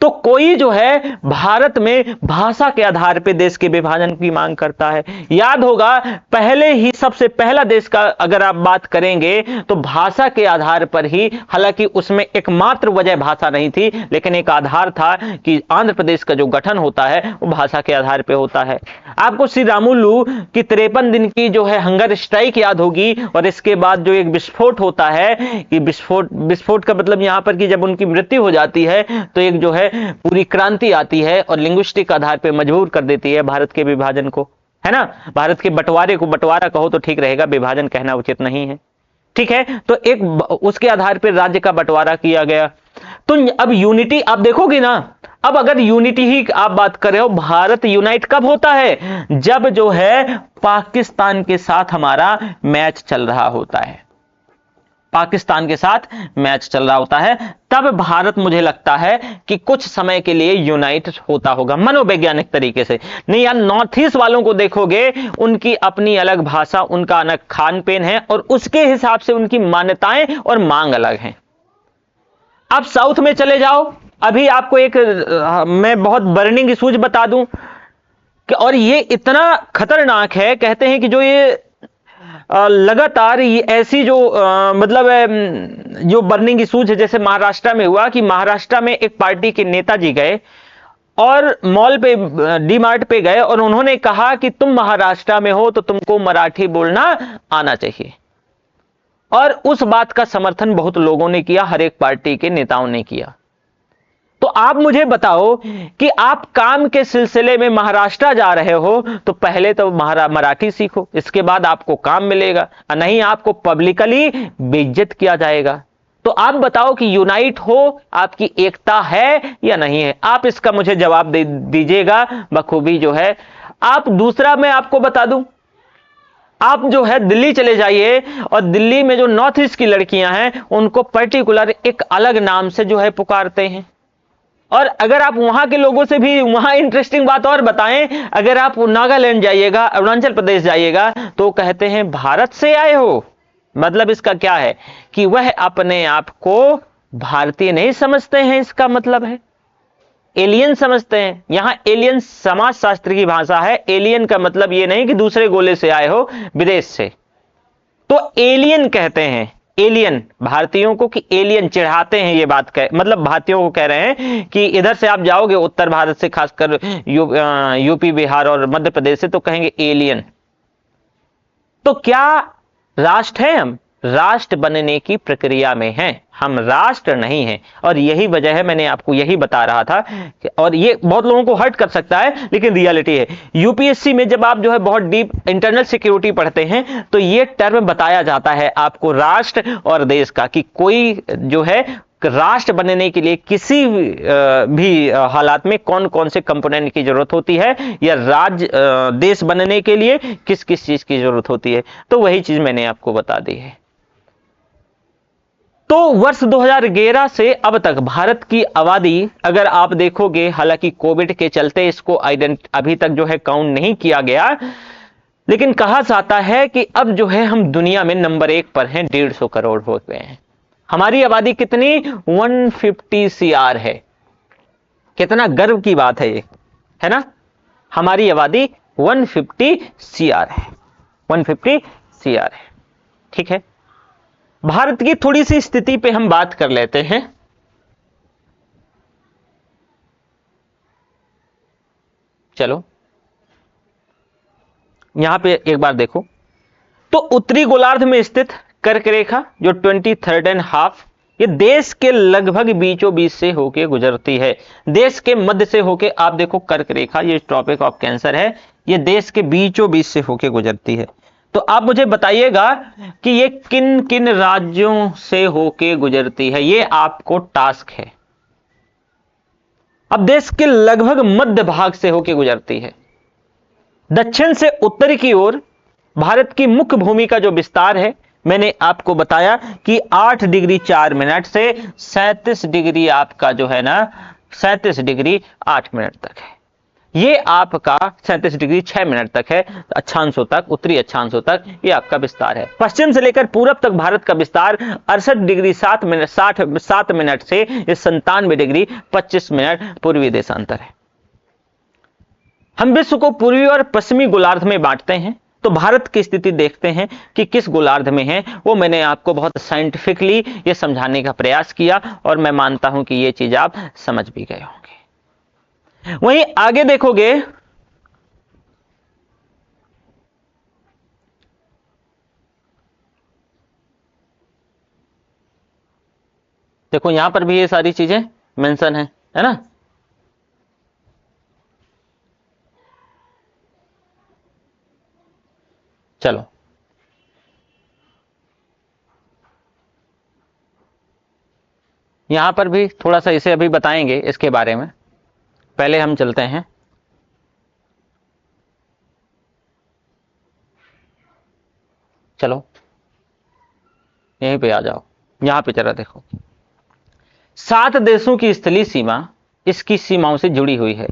तो कोई जो है भारत में भाषा के आधार पर देश के विभाजन की मांग करता है। याद होगा पहले ही सबसे पहला देश का अगर आप बात करेंगे तो भाषा के आधार पर ही, हालांकि उसमें एकमात्र वजह भाषा नहीं थी, लेकिन एक आधार था कि आंध्र प्रदेश का जो गठन होता है वो भाषा के आधार पर होता है। आपको श्री रामुलु की 53 दिन की जो है हंगर स्ट्राइक याद होगी, और इसके बाद जो एक विस्फोट होता है कि विस्फोट का मतलब यहां पर कि जब उनकी मृत्यु हो जाती है तो एक जो है पूरी क्रांति आती है और लिंग्विस्टिक आधार पर मजबूर कर देती है भारत के विभाजन को, है ना। भारत के बंटवारे को बंटवारा कहो तो ठीक रहेगा, विभाजन कहना उचित नहीं है, ठीक है। तो एक उसके आधार पर राज्य का बंटवारा किया गया। तो अब यूनिटी आप देखोगे ना, अब अगर यूनिटी ही आप बात कर रहे हो, भारत यूनाइट कब होता है, जब जो है पाकिस्तान के साथ हमारा मैच चल रहा होता है, पाकिस्तान के साथ मैच चल रहा होता है, तब भारत मुझे लगता है कि कुछ समय के लिए यूनाइट होता होगा मनोवैज्ञानिक तरीके से। नहीं यार, नॉर्थ ईस्ट वालों को देखोगे, उनकी अपनी अलग भाषा, उनका अलग खान पीन है और उसके हिसाब से उनकी मान्यताएं और मांग अलग हैं। आप साउथ में चले जाओ, अभी आपको एक मैं बहुत बर्निंग इशूज बता दूं कि, और ये इतना खतरनाक है, कहते हैं कि जो ये लगातार ये ऐसी जो मतलब जो बर्निंग इशूज है, जैसे महाराष्ट्र में हुआ कि महाराष्ट्र में एक पार्टी के नेताजी गए और मॉल पे, डी मार्ट पे गए और उन्होंने कहा कि तुम महाराष्ट्र में हो तो तुमको मराठी बोलना आना चाहिए। और उस बात का समर्थन बहुत लोगों ने किया, हर एक पार्टी के नेताओं ने किया। तो आप मुझे बताओ कि आप काम के सिलसिले में महाराष्ट्र जा रहे हो तो पहले तो मराठी सीखो, इसके बाद आपको काम मिलेगा, नहीं आपको पब्लिकली बेइज्जत किया जाएगा। तो आप बताओ कि यूनाइट हो, आपकी एकता है या नहीं है? आप इसका मुझे जवाब दे दीजिएगा बखूबी जो है। आप दूसरा मैं आपको बता दूं, आप जो है दिल्ली चले जाइए और दिल्ली में जो नॉर्थ ईस्ट की लड़कियां हैं उनको पर्टिकुलर एक अलग नाम से जो है पुकारते हैं। और अगर आप वहां के लोगों से भी, वहां इंटरेस्टिंग बात और बताएं, अगर आप नागालैंड जाइएगा, अरुणाचल प्रदेश जाइएगा तो कहते हैं भारत से आए हो। मतलब इसका क्या है कि वह अपने आप को भारतीय नहीं समझते हैं, इसका मतलब है एलियन समझते हैं। यहां एलियन समाजशास्त्र की भाषा है। एलियन का मतलब यह नहीं कि दूसरे गोले से आए हो, विदेश से, तो एलियन कहते हैं। एलियन भारतीयों को कि एलियन चिढ़ाते हैं, ये बात मतलब भारतीयों को कह रहे हैं कि इधर से आप जाओगे उत्तर भारत से, खासकर यूपी बिहार और मध्य प्रदेश से, तो कहेंगे एलियन। तो क्या राष्ट्र है? हम राष्ट्र बनने की प्रक्रिया में हैं, हम राष्ट्र नहीं हैं। और यही वजह है, मैंने आपको यही बता रहा था। और ये बहुत लोगों को हर्ट कर सकता है लेकिन रियलिटी है। यूपीएससी में जब आप जो है बहुत डीप इंटरनल सिक्योरिटी पढ़ते हैं तो ये टर्म बताया जाता है आपको राष्ट्र और देश का, कि कोई जो है राष्ट्र बनने के लिए किसी भी हालात में कौन कौन से कंपोनेंट की जरूरत होती है, या राज्य देश बनने के लिए किस किस चीज की जरूरत होती है। तो वही चीज मैंने आपको बता दी है। तो वर्ष 2011 से अब तक भारत की आबादी अगर आप देखोगे, हालांकि कोविड के चलते इसको अभी तक जो है काउंट नहीं किया गया, लेकिन कहा जाता है कि अब जो है हम दुनिया में नंबर 1 पर हैं, 150 करोड़ हो गए हैं। हमारी आबादी कितनी? 150 CR है। कितना गर्व की बात है ये, है ना। हमारी आबादी 150 CR है, 150 CR है, ठीक है। भारत की थोड़ी सी स्थिति पे हम बात कर लेते हैं। चलो यहां पे एक बार देखो, तो उत्तरी गोलार्ध में स्थित कर्क रेखा जो 23.5 ये देश के लगभग बीचों बीच से होके गुजरती है। देश के मध्य से होके आप देखो कर्क रेखा, ये ट्रॉपिक ऑफ कैंसर है, ये देश के बीचों बीच से होके गुजरती है। तो आप मुझे बताइएगा कि ये किन किन राज्यों से होके गुजरती है, ये आपको टास्क है। अब देश के लगभग मध्य भाग से होके गुजरती है। दक्षिण से उत्तर की ओर भारत की मुख्य भूमि का जो विस्तार है, मैंने आपको बताया कि 8 डिग्री 4 मिनट से 37 डिग्री आपका जो है ना 37 डिग्री 8 मिनट तक है। ये आपका 37 डिग्री 6 मिनट तक है, अक्षांशों तक, उत्तरी अक्षांशों तक ये आपका विस्तार है। पश्चिम से लेकर पूरब तक भारत का विस्तार 68 डिग्री 7 मिनट से 97 डिग्री 25 मिनट पूर्वी देशांतर है। हम विश्व को पूर्वी और पश्चिमी गोलार्ध में बांटते हैं, तो भारत की स्थिति देखते हैं कि किस गोलार्ध में है। वो मैंने आपको बहुत साइंटिफिकली ये समझाने का प्रयास किया और मैं मानता हूं कि ये चीज आप समझ भी गए होंगे। वहीं आगे देखोगे देखो यहां पर भी ये सारी चीजें मेंशन है ना। चलो यहां पर भी थोड़ा सा इसे अभी बताएंगे इसके बारे में, पहले हम चलते हैं। चलो यहीं पे आ जाओ, यहां पे जरा देखो 7 देशों की स्थलीय सीमा इसकी सीमाओं से जुड़ी हुई है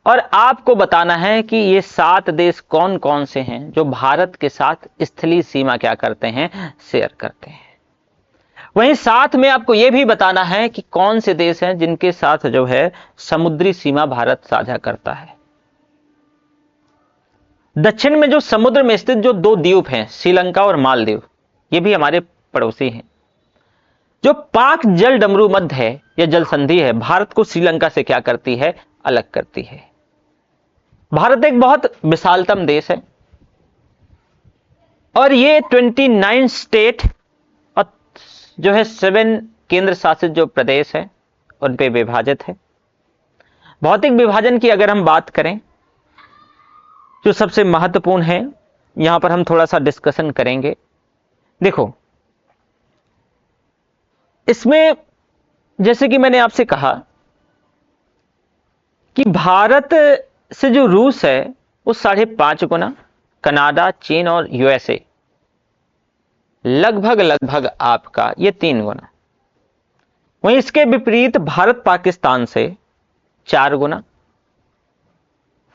और आपको बताना है कि ये 7 देश कौन कौन से हैं जो भारत के साथ स्थलीय सीमा क्या करते हैं, शेयर करते हैं। वहीं साथ में आपको यह भी बताना है कि कौन से देश हैं जिनके साथ जो है समुद्री सीमा भारत साझा करता है। दक्षिण में जो समुद्र में स्थित जो 2 द्वीप हैं, श्रीलंका और मालदीव, ये भी हमारे पड़ोसी हैं। जो पाक जल डमरू मध्य है या जल संधि है, भारत को श्रीलंका से क्या करती है, अलग करती है। भारत एक बहुत विशालतम देश है और ये 29 स्टेट और जो है 7 केंद्र शासित जो प्रदेश है उन पे विभाजित है। भौतिक विभाजन की अगर हम बात करें, जो सबसे महत्वपूर्ण है, यहां पर हम थोड़ा सा डिस्कशन करेंगे। देखो इसमें जैसे कि मैंने आपसे कहा कि भारत से जो रूस है वो 5.5 गुना, कनाडा, चीन और यूएसए लगभग आपका ये 3 गुना। वहीं इसके विपरीत भारत पाकिस्तान से 4 गुना,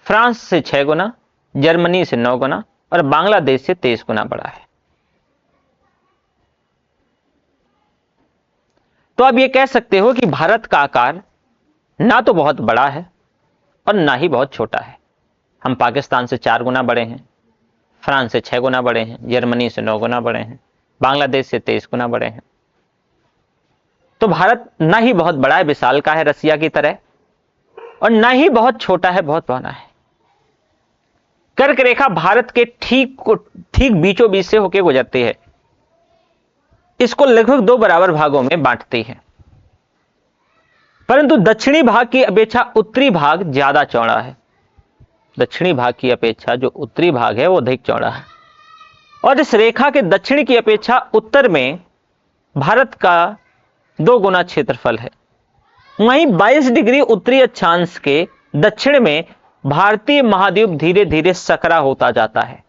फ्रांस से 6 गुना, जर्मनी से 9 गुना और बांग्लादेश से 23 गुना बड़ा है। तो आप ये कह सकते हो कि भारत का आकार ना तो बहुत बड़ा है और ना ही बहुत छोटा है। हम पाकिस्तान से 4 गुना बड़े हैं, फ्रांस से 6 गुना बड़े हैं, जर्मनी से 9 गुना बड़े हैं, बांग्लादेश से 23 गुना बड़े हैं। तो भारत ना ही बहुत बड़ा है, विशाल का है रसिया की तरह, और ना ही बहुत छोटा है, बहुत बड़ा है। कर्क रेखा भारत के ठीक बीचों बीच से होकर गुजरती है। इसको लगभग 2 बराबर भागों में बांटती है, परंतु दक्षिणी भाग की अपेक्षा उत्तरी भाग ज्यादा चौड़ा है। दक्षिणी भाग की अपेक्षा जो उत्तरी भाग है वो अधिक चौड़ा है और इस रेखा के दक्षिण की अपेक्षा उत्तर में भारत का 2 गुना क्षेत्रफल है। वहीं 22 डिग्री उत्तरी अक्षांश के दक्षिण में भारतीय महाद्वीप धीरे धीरे सकरा होता जाता है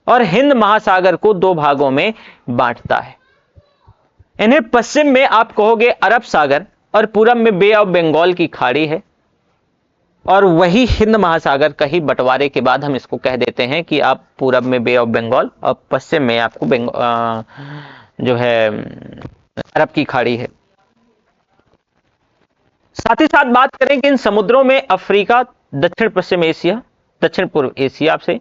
और हिंद महासागर को 2 भागों में बांटता है। इन्हें पश्चिम में आप कहोगे अरब सागर और पूरब में बे ऑफ बंगाल की खाड़ी है, और वही हिंद महासागर का ही बंटवारे के बाद हम इसको कह देते हैं कि आप पूरब में बे ऑफ बंगाल और पश्चिम में आपको जो है अरब की खाड़ी है। साथ ही साथ बात करें कि इन समुद्रों में अफ्रीका, दक्षिण पश्चिम एशिया, दक्षिण पूर्व एशिया से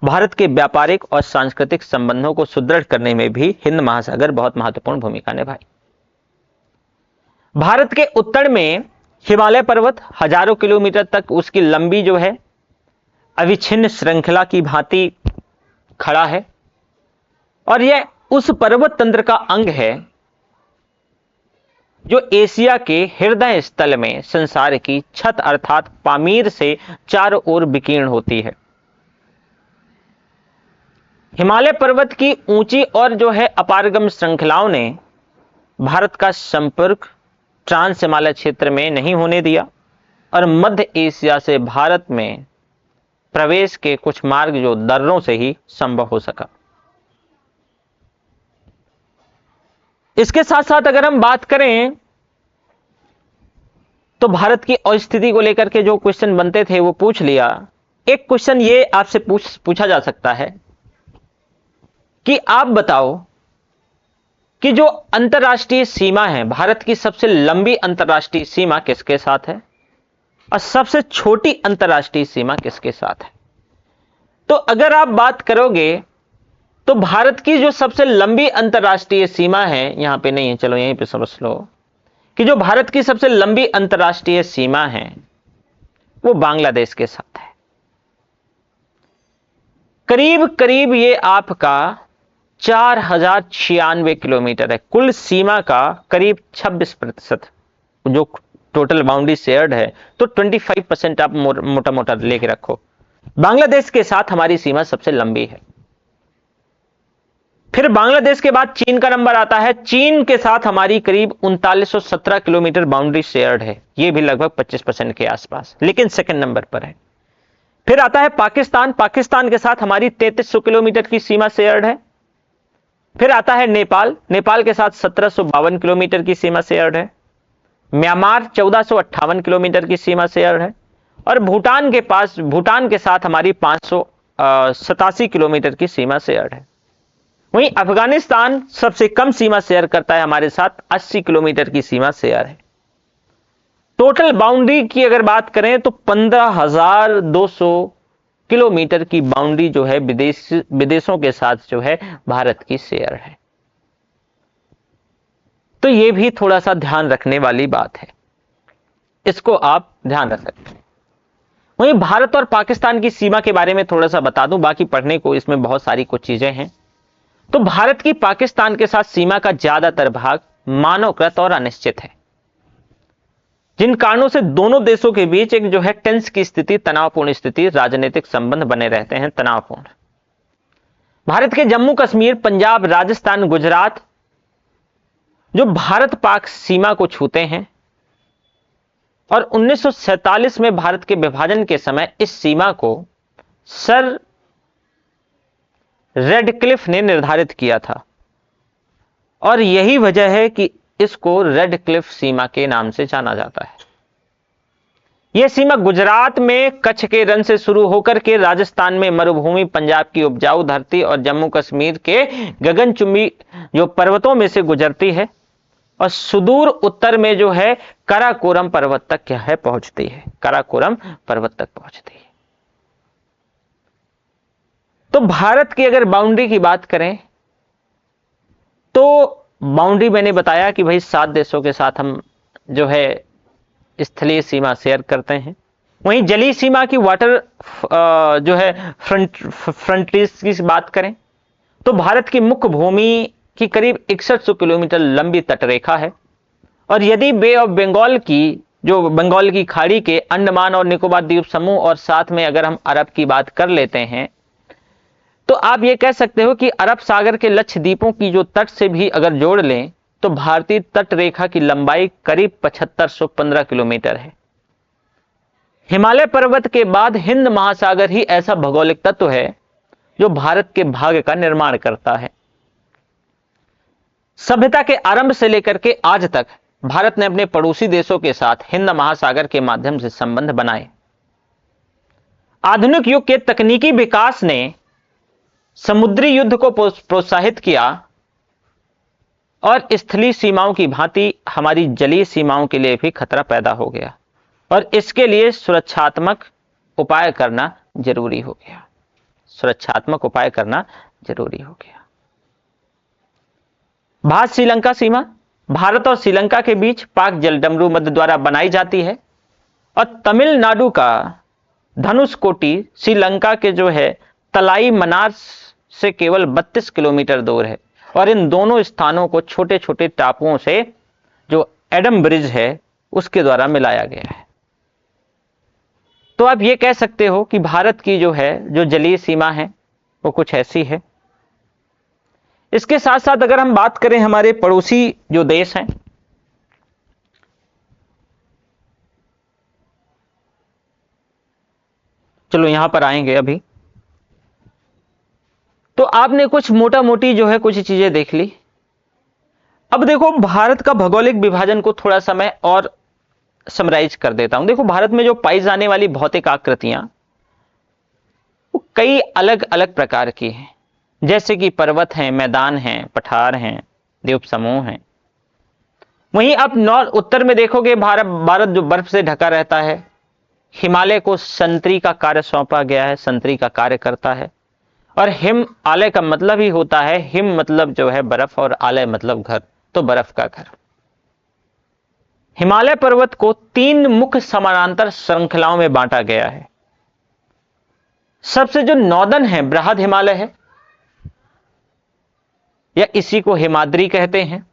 भारत के व्यापारिक और सांस्कृतिक संबंधों को सुदृढ़ करने में भी हिंद महासागर बहुत महत्वपूर्ण भूमिका निभाई। भारत के उत्तर में हिमालय पर्वत हजारों किलोमीटर तक उसकी लंबी जो है अविच्छिन्न श्रृंखला की भांति खड़ा है और यह उस पर्वत तंत्र का अंग है जो एशिया के हृदय स्थल में संसार की छत अर्थात पामीर से चारों ओर विकीर्ण होती है। हिमालय पर्वत की ऊंची और जो है अपारगम श्रृंखलाओं ने भारत का संपर्क ट्रांस हिमालय क्षेत्र में नहीं होने दिया और मध्य एशिया से भारत में प्रवेश के कुछ मार्ग जो दर्रों से ही संभव हो सका। इसके साथ साथ अगर हम बात करें तो भारत की स्थिति को लेकर के जो क्वेश्चन बनते थे वो पूछ लिया। एक क्वेश्चन ये आपसे पूछा जा सकता है कि आप बताओ कि जो अंतर्राष्ट्रीय सीमा है, भारत की सबसे लंबी अंतर्राष्ट्रीय सीमा किसके साथ है और सबसे छोटी अंतर्राष्ट्रीय सीमा किसके साथ है। तो अगर आप बात करोगे तो भारत की जो सबसे लंबी अंतर्राष्ट्रीय सीमा है, यहां पे नहीं है, चलो यहीं पे समझ लो कि जो भारत की सबसे लंबी अंतर्राष्ट्रीय सीमा है वो बांग्लादेश के साथ है। करीब करीब ये आपका 4096 किलोमीटर है। कुल सीमा का करीब 26% जो टोटल बाउंड्री शेयर्ड है, तो 25% आप मोटा मोटा लेके रखो। बांग्लादेश के साथ हमारी सीमा सबसे लंबी है। फिर बांग्लादेश के बाद चीन का नंबर आता है। चीन के साथ हमारी करीब 3917 किलोमीटर बाउंड्री शेयर्ड है, यह भी लगभग 25% के आसपास, लेकिन सेकंड नंबर पर है। फिर आता है पाकिस्तान। पाकिस्तान के साथ हमारी 3300 किलोमीटर की सीमा शेयर्ड है। फिर आता है नेपाल। नेपाल के साथ 1752 किलोमीटर की सीमा शेयर्ड है। म्यांमार 1458 किलोमीटर की सीमा शेयर्ड है। और भूटान के साथ हमारी 587 किलोमीटर की सीमा शेयर्ड है। वहीं अफगानिस्तान सबसे कम सीमा शेयर करता है, हमारे साथ 80 किलोमीटर की सीमा शेयर है। टोटल बाउंड्री की अगर बात करें तो 15,200 किलोमीटर की बाउंड्री जो है विदेशों के साथ जो है भारत की शेयर है। तो यह भी थोड़ा सा ध्यान रखने वाली बात है, इसको आप ध्यान रख सकते हैं। वहीं भारत और पाकिस्तान की सीमा के बारे में थोड़ा सा बता दूं, बाकी पढ़ने को इसमें बहुत सारी कुछ चीजें हैं। तो भारत की पाकिस्तान के साथ सीमा का ज्यादातर भाग मानवकृत और अनिश्चित है, जिन कारणों से दोनों देशों के बीच एक जो है टेंस की स्थिति, तनावपूर्ण स्थिति, राजनीतिक संबंध बने रहते हैं, तनावपूर्ण। भारत के जम्मू कश्मीर, पंजाब, राजस्थान, गुजरात जो भारत पाक सीमा को छूते हैं और 1947 में भारत के विभाजन के समय इस सीमा को सर रेडक्लिफ ने निर्धारित किया था और यही वजह है कि इसको रेडक्लिफ सीमा के नाम से जाना जाता है। यह सीमा गुजरात में कच्छ के रण से शुरू होकर के राजस्थान में मरुभूमि, पंजाब की उपजाऊ धरती और जम्मू कश्मीर के गगनचुंबी जो पर्वतों में से गुजरती है और सुदूर उत्तर में जो है काराकोरम पर्वत तक क्या है पहुंचती है, काराकोरम पर्वत तक पहुंचती है। तो भारत की अगर बाउंड्री की बात करें तो बाउंड्री मैंने बताया कि भाई 7 देशों के साथ हम जो है स्थलीय सीमा शेयर करते हैं। वहीं जलीय सीमा की वाटर जो है फ्रंटियर्स की बात करें तो भारत की मुख्य भूमि की करीब 6100 किलोमीटर लंबी तटरेखा है और यदि बे ऑफ बंगाल की जो बंगाल की खाड़ी के अंडमान और निकोबार द्वीप समूह और साथ में अगर हम अरब की बात कर लेते हैं तो आप ये कह सकते हो कि अरब सागर के लक्षद्वीपों की जो तट से भी अगर जोड़ लें तो भारतीय तट रेखा की लंबाई करीब 7515 किलोमीटर है। हिमालय पर्वत के बाद हिंद महासागर ही ऐसा भौगोलिक तत्व है जो भारत के भाग्य का निर्माण करता है। सभ्यता के आरंभ से लेकर के आज तक भारत ने अपने पड़ोसी देशों के साथ हिंद महासागर के माध्यम से संबंध बनाए। आधुनिक युग के तकनीकी विकास ने समुद्री युद्ध को प्रोत्साहित किया और स्थलीय सीमाओं की भांति हमारी जलीय सीमाओं के लिए भी खतरा पैदा हो गया और इसके लिए सुरक्षात्मक उपाय करना जरूरी हो गया। सुरक्षात्मक उपाय करना जरूरी हो गया। भारत श्रीलंका सीमा, भारत और श्रीलंका के बीच पाक जलडमरू मध्य द्वारा बनाई जाती है, और तमिलनाडु का धनुषकोटी श्रीलंका के जो है तलाई मनार से केवल 32 किलोमीटर दूर है, और इन दोनों स्थानों को छोटे छोटे टापुओं से जो एडम ब्रिज है उसके द्वारा मिलाया गया है। तो आप ये कह सकते हो कि भारत की जो है जो जलीय सीमा है वो कुछ ऐसी है। इसके साथ साथ अगर हम बात करें हमारे पड़ोसी जो देश हैं, चलो यहां पर आएंगे अभी, तो आपने कुछ मोटा मोटी जो है कुछ चीजें देख ली। अब देखो भारत का भौगोलिक विभाजन को थोड़ा सा मैं और समराइज कर देता हूं। देखो भारत में जो पाई जाने वाली भौतिक आकृतियां वो कई अलग अलग प्रकार की हैं, जैसे कि पर्वत हैं, मैदान हैं, पठार हैं, द्वीप समूह हैं। वहीं आप उत्तर में देखोगे भारत जो बर्फ से ढका रहता है, हिमालय को संतरी का कार्य सौंपा गया है, संतरी का कार्य करता है। और हिम आलय का मतलब ही होता है, हिम मतलब जो है बर्फ और आलय मतलब घर, तो बर्फ का घर। हिमालय पर्वत को 3 मुख्य समानांतर श्रृंखलाओं में बांटा गया है। सबसे जो नॉर्दर्न है बृहद हिमालय है, या इसी को हिमाद्री कहते हैं,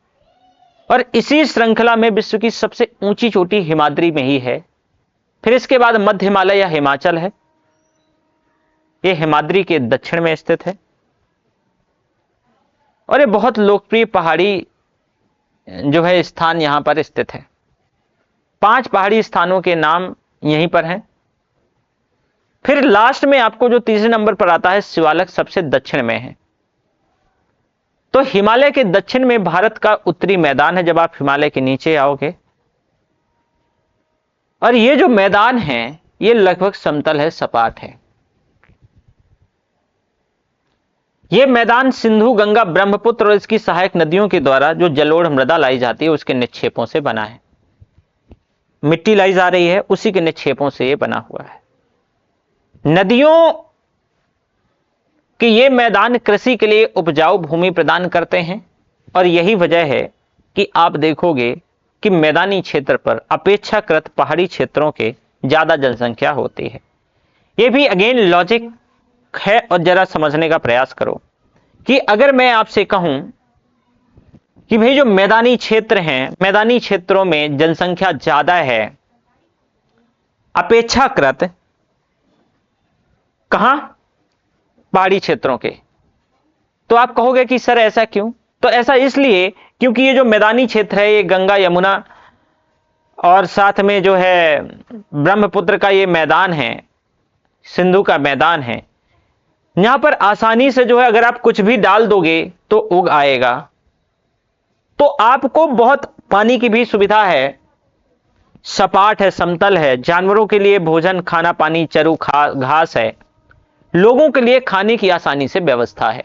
और इसी श्रृंखला में विश्व की सबसे ऊंची चोटी हिमाद्री में ही है। फिर इसके बाद मध्य हिमालय या हिमाचल है, यह हिमाद्री के दक्षिण में स्थित है, और यह बहुत लोकप्रिय पहाड़ी जो है स्थान यहां पर स्थित है। 5 पहाड़ी स्थानों के नाम यहीं पर हैं। फिर लास्ट में आपको जो तीसरे नंबर पर आता है शिवालिक, सबसे दक्षिण में है। तो हिमालय के दक्षिण में भारत का उत्तरी मैदान है जब आप हिमालय के नीचे आओगे, और ये जो मैदान है ये लगभग समतल है, सपाट है। यह मैदान सिंधु, गंगा, ब्रह्मपुत्र और इसकी सहायक नदियों के द्वारा जो जलोढ़ मृदा लाई जाती है उसके निक्षेपों से बना है। मिट्टी लाई जा रही है, उसी के निक्षेपों से यह बना हुआ है। नदियों के ये मैदान कृषि के लिए उपजाऊ भूमि प्रदान करते हैं, और यही वजह है कि आप देखोगे कि मैदानी क्षेत्र पर अपेक्षाकृत पहाड़ी क्षेत्रों के ज्यादा जनसंख्या होती है। यह भी अगेन लॉजिक है, और जरा समझने का प्रयास करो कि अगर मैं आपसे कहूं कि भाई जो मैदानी क्षेत्र हैं, मैदानी क्षेत्रों में जनसंख्या ज्यादा है अपेक्षाकृत कहां, पहाड़ी क्षेत्रों के, तो आप कहोगे कि सर ऐसा क्यों? तो ऐसा इसलिए क्योंकि ये जो मैदानी क्षेत्र है ये गंगा, यमुना और साथ में जो है ब्रह्मपुत्र का ये मैदान है, सिंधु का मैदान है। यहां पर आसानी से जो है अगर आप कुछ भी डाल दोगे तो उग आएगा। तो आपको बहुत पानी की भी सुविधा है, सपाट है, समतल है, जानवरों के लिए भोजन, खाना पानी, चरू घास है, लोगों के लिए खाने की आसानी से व्यवस्था है।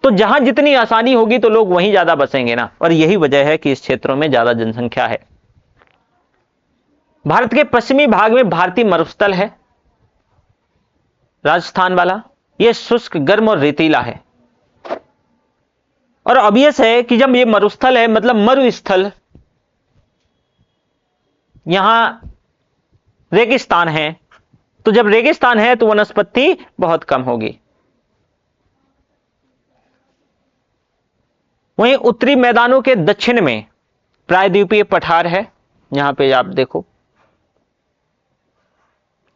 तो जहां जितनी आसानी होगी तो लोग वहीं ज्यादा बसेंगे ना, और यही वजह है कि इस क्षेत्रों में ज्यादा जनसंख्या है। भारत के पश्चिमी भाग में भारतीय मरुस्थल है, राजस्थान वाला। यह शुष्क, गर्म और रेतीला है, और ऑब्वियस है कि जब यह मरुस्थल है मतलब मरुस्थल, यहां रेगिस्तान है, तो जब रेगिस्तान है तो वनस्पति बहुत कम होगी। वहीं उत्तरी मैदानों के दक्षिण में प्रायद्वीपीय पठार है, यहां पे आप देखो,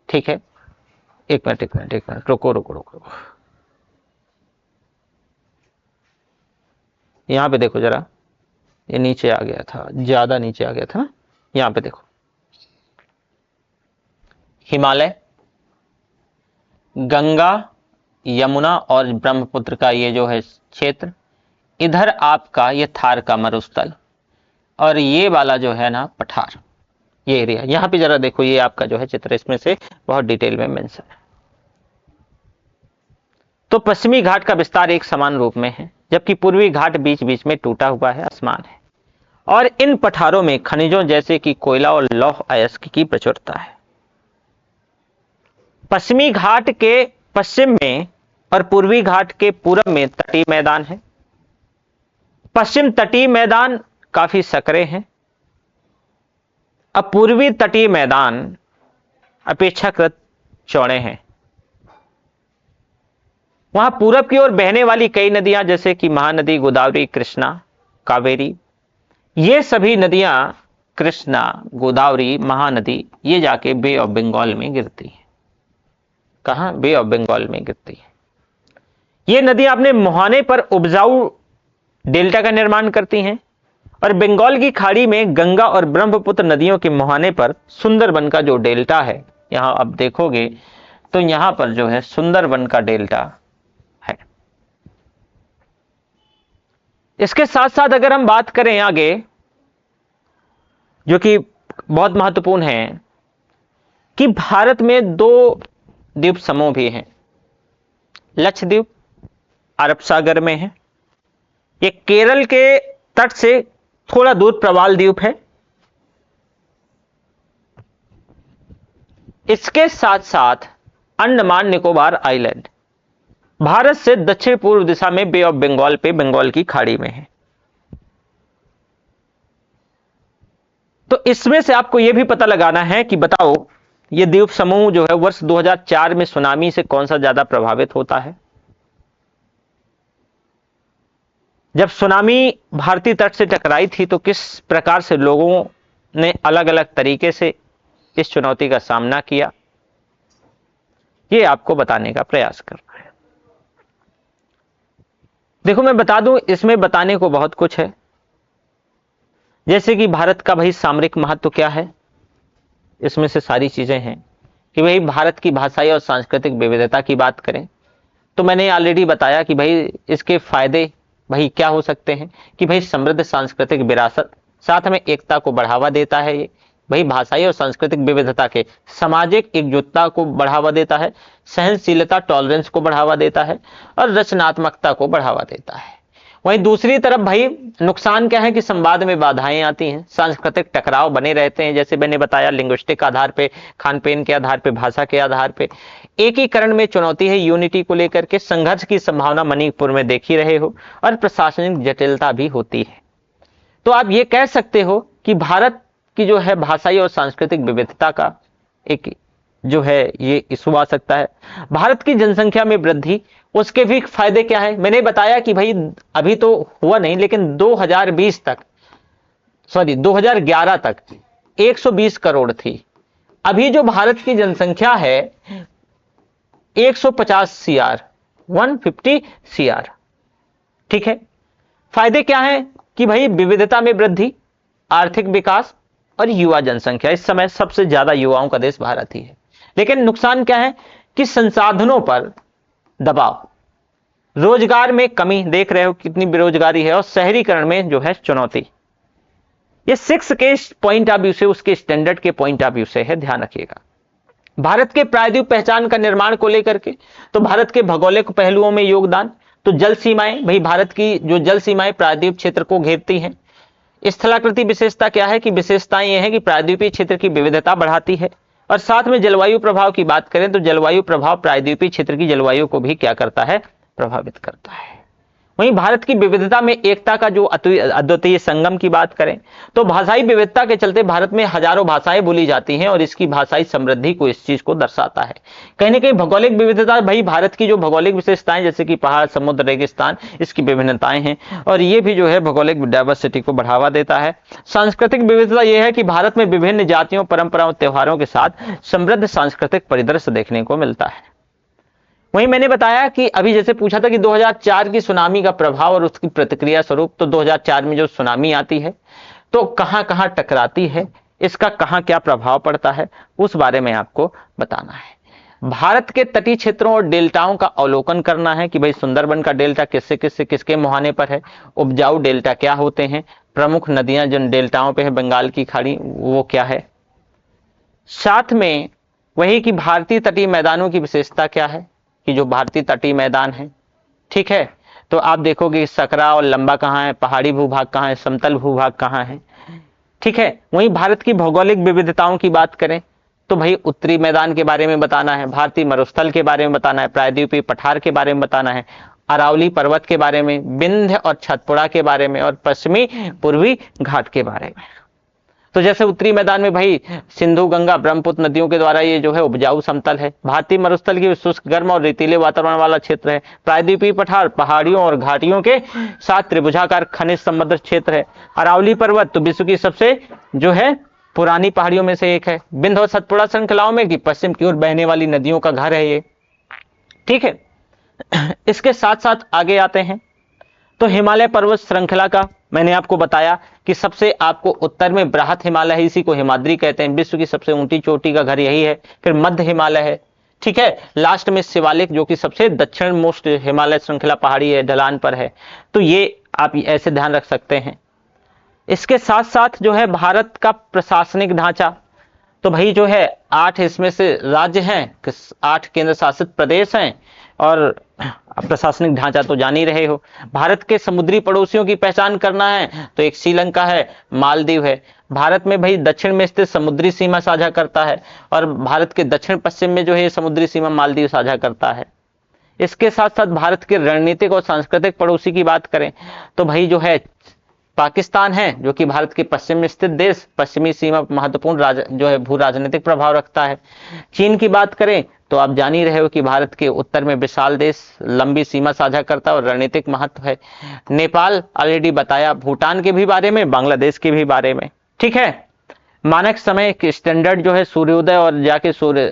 ठीक है। एक मिनट रुको। यहां पे देखो जरा, ये नीचे आ गया था, ज्यादा नीचे आ गया था ना, यहां पे देखो हिमालय, गंगा, यमुना और ब्रह्मपुत्र का ये जो है क्षेत्र, इधर आपका ये थार का मरुस्थल, और ये वाला जो है ना पठार, ये एरिया। यहां पे जरा देखो, ये आपका जो है चित्र, इसमें से बहुत डिटेल में मेंशन है। तो पश्चिमी घाट का विस्तार एक समान रूप में है, जबकि पूर्वी घाट बीच बीच में टूटा हुआ है, आसमान है। और इन पठारों में खनिजों जैसे कि कोयला और लौह अयस्क की प्रचुरता है। पश्चिमी घाट के पश्चिम में और पूर्वी घाट के पूरब में तटीय मैदान है। पश्चिम तटीय मैदान काफी सकरे हैं। अब पूर्वी तटीय मैदान अपेक्षाकृत चौड़े हैं। वहां पूरब की ओर बहने वाली कई नदियां जैसे कि महानदी, गोदावरी, कृष्णा, कावेरी, ये सभी नदियां कृष्णा, गोदावरी, महानदी, ये जाके बे ऑफ बंगाल में गिरती है। कहां? बे ऑफ बंगाल में गिरती है। ये नदियां अपने मुहाने पर उपजाऊ डेल्टा का निर्माण करती हैं और बंगाल की खाड़ी में गंगा और ब्रह्मपुत्र नदियों के मुहाने पर सुंदरबन का जो डेल्टा है, यहां आप देखोगे तो यहां पर जो है सुंदरबन का डेल्टा है। इसके साथ साथ अगर हम बात करें आगे, जो कि बहुत महत्वपूर्ण है, कि भारत में 2 द्वीप समूह भी हैं। लक्षद्वीप अरब सागर में है, ये केरल के तट से थोड़ा दूर प्रवाल द्वीप है। इसके साथ साथ अंडमान निकोबार आइलैंड भारत से दक्षिण पूर्व दिशा में बे ऑफ बंगाल पे बंगाल की खाड़ी में है। तो इसमें से आपको यह भी पता लगाना है कि बताओ ये द्वीप समूह जो है वर्ष 2004 में सुनामी से कौन सा ज्यादा प्रभावित होता है। जब सुनामी भारतीय तट से टकराई थी तो किस प्रकार से लोगों ने अलग अलग तरीके से इस चुनौती का सामना किया, ये आपको बताने का प्रयास कर रहा है। देखो मैं बता दूं, इसमें बताने को बहुत कुछ है, जैसे कि भारत का भाई सामरिक महत्व क्या है, इसमें से सारी चीजें हैं कि भाई भारत की भाषाई और सांस्कृतिक विविधता की बात करें तो मैंने ऑलरेडी बताया कि भाई इसके फायदे भाई क्या हो सकते हैं कि भाई समृद्ध सांस्कृतिक विरासत, साथ में एकता को बढ़ावा देता है। ये भाई भाषाई और सांस्कृतिक विविधता के सामाजिक एकजुटता को बढ़ावा देता है, सहनशीलता टॉलरेंस को बढ़ावा देता है और रचनात्मकता को बढ़ावा देता है। वहीं दूसरी तरफ भाई नुकसान क्या है कि संवाद में बाधाएं आती हैं, सांस्कृतिक टकराव बने रहते हैं, जैसे मैंने बताया लिंग्विस्टिक आधार पे, खान पीन के आधार पे, भाषा के आधार पे। एकीकरण में चुनौती है, यूनिटी को लेकर के संघर्ष की संभावना मणिपुर में देख ही रहे हो, और प्रशासनिक जटिलता भी होती है। तो आप ये कह सकते हो कि भारत की जो है भाषाई और सांस्कृतिक विविधता का एक जो है ये इशू आ सकता है। भारत की जनसंख्या में वृद्धि, उसके भी फायदे क्या है, मैंने बताया कि भाई अभी तो हुआ नहीं, लेकिन 2020 तक, सॉरी 2011 तक 120 करोड़ थी। अभी जो भारत की जनसंख्या है 150 सीआर, 150 सीआर, ठीक है। फायदे क्या है कि भाई विविधता में वृद्धि, आर्थिक विकास और युवा जनसंख्या, इस समय सबसे ज्यादा युवाओं का देश भारत ही है। लेकिन नुकसान क्या है कि संसाधनों पर दबाव, रोजगार में कमी, देख रहे हो कितनी बेरोजगारी है, और शहरीकरण में जो है चुनौती। ये 6 के पॉइंट ऑफ व्यू से, उसके स्टैंडर्ड के पॉइंट ऑफ व्यू से है, ध्यान रखिएगा। भारत के प्रायद्वीप पहचान का निर्माण को लेकर के तो भारत के भौगोलिक पहलुओं में योगदान, तो जल सीमाएं, भाई भारत की जो जल सीमाएं प्रायद्वीप क्षेत्र को घेरती हैं। स्थलाकृति विशेषता क्या है कि विशेषताएं यह है कि प्रायद्वीपीय क्षेत्र की विविधता बढ़ाती है, और साथ में जलवायु प्रभाव की बात करें तो जलवायु प्रभाव प्रायद्वीपीय क्षेत्र की जलवायु को भी क्या करता है, प्रभावित करता है। वहीं भारत की विविधता में एकता का जो अद्वितीय संगम की बात करें तो भाषाई विविधता के चलते भारत में हजारों भाषाएं बोली जाती हैं, और इसकी भाषाई समृद्धि को, इस चीज को दर्शाता है। कहीं ना कहीं भौगोलिक विविधता, भाई भारत की जो भौगोलिक विशेषताएं जैसे कि पहाड़, समुद्र, रेगिस्तान, इसकी विभिन्नताएं हैं, और ये भी जो है भौगोलिक डायवर्सिटी को बढ़ावा देता है। सांस्कृतिक विविधता यह है कि भारत में विभिन्न जातियों, परंपराओं, त्योहारों के साथ समृद्ध सांस्कृतिक परिदृश्य देखने को मिलता है। वहीं मैंने बताया कि अभी जैसे पूछा था कि 2004 की सुनामी का प्रभाव और उसकी प्रतिक्रिया स्वरूप, तो 2004 में जो सुनामी आती है तो कहां कहां टकराती है, इसका कहां क्या प्रभाव पड़ता है, उस बारे में आपको बताना है। भारत के तटीय क्षेत्रों और डेल्टाओं का अवलोकन करना है कि भाई सुंदरबन का डेल्टा किससे किससे किसके मुहाने पर है, उपजाऊ डेल्टा क्या होते हैं, प्रमुख नदियां जिन डेल्टाओं पे है, बंगाल की खाड़ी वो क्या है, साथ में वही कि भारतीय तटीय मैदानों की विशेषता क्या है कि जो भारतीय तटीय मैदान है, ठीक है। तो आप देखोगे सकरा और लंबा कहाँ है, पहाड़ी भूभाग कहाँ है, समतल भूभाग कहाँ है, ठीक है। वहीं भारत की भौगोलिक विविधताओं की बात करें तो भाई उत्तरी मैदान के बारे में बताना है, भारतीय मरुस्थल के बारे में बताना है, प्रायद्वीपीय पठार के बारे में बताना है, अरावली पर्वत के बारे में, विंध्य और छतपुड़ा के बारे में, और पश्चिमी पूर्वी घाट के बारे में। तो जैसे उत्तरी मैदान में भाई सिंधु, गंगा, ब्रह्मपुत्र नदियों के द्वारा ये जो है उपजाऊ समतल है। भारतीय मरुस्थल की शुष्क, गर्म और रेतीले वातावरण वाला क्षेत्र है। प्रायद्वीपीय पठार पहाड़ियों और घाटियों के साथ त्रिभुजाकार खनिज समृद्ध क्षेत्र है। अरावली पर्वत तो विश्व की सबसे जो है पुरानी पहाड़ियों में से एक है। विंध्य और सतपुड़ा श्रृंखलाओं में की पश्चिम की ओर बहने वाली नदियों का घर है ये, ठीक है। इसके साथ साथ आगे आते हैं तो हिमालय पर्वत श्रृंखला का मैंने आपको बताया कि सबसे आपको उत्तर में बृहत हिमालय है, इसी को हिमाद्री कहते हैं। विश्व की सबसे ऊंची चोटी का घर यही है। फिर मध्य हिमालय है, ठीक है। लास्ट में शिवालिक जो कि सबसे दक्षिण मोस्ट हिमालय श्रृंखला पहाड़ी है, ढलान पर है। तो ये आप ऐसे ध्यान रख सकते हैं। इसके साथ साथ जो है भारत का प्रशासनिक ढांचा, तो भाई जो है 8 इसमें से राज्य हैं, 8 केंद्र शासित प्रदेश हैं, और प्रशासनिक ढांचा तो जान ही रहे हो। भारत के समुद्री पड़ोसियों की पहचान करना है तो एक श्रीलंका है, मालदीव है। भारत में भाई दक्षिण में स्थित समुद्री सीमा साझा करता है, और भारत के दक्षिण पश्चिम में जो है समुद्री सीमा मालदीव साझा करता है। इसके साथ साथ भारत के रणनीतिक और सांस्कृतिक पड़ोसी की बात करें तो भाई जो है पाकिस्तान है, जो कि भारत के पश्चिम में स्थित देश, पश्चिमी सीमा महत्वपूर्ण जो है भू राजनीतिक प्रभाव रखता है। चीन की बात करें तो आप जान ही रहे हो कि भारत के उत्तर में विशाल देश, लंबी सीमा साझा करता है और रणनीतिक महत्व है। नेपाल ऑलरेडी बताया, भूटान के भी बारे में, बांग्लादेश के भी बारे में, ठीक है। मानक समय के स्टैंडर्ड जो है सूर्योदय और जाके सूर्य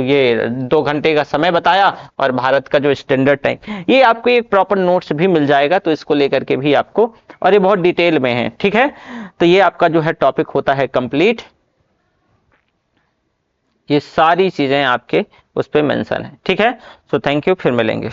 ये 2 घंटे का समय बताया, और भारत का जो स्टैंडर्ड टाइम, ये आपको एक प्रॉपर नोट्स भी मिल जाएगा, तो इसको लेकर के भी आपको, और ये बहुत डिटेल में है, ठीक है। तो ये आपका जो है टॉपिक होता है कंप्लीट। ये सारी चीजें आपके उस पर मेंशन है, ठीक है। सो थैंक यू, फिर मिलेंगे।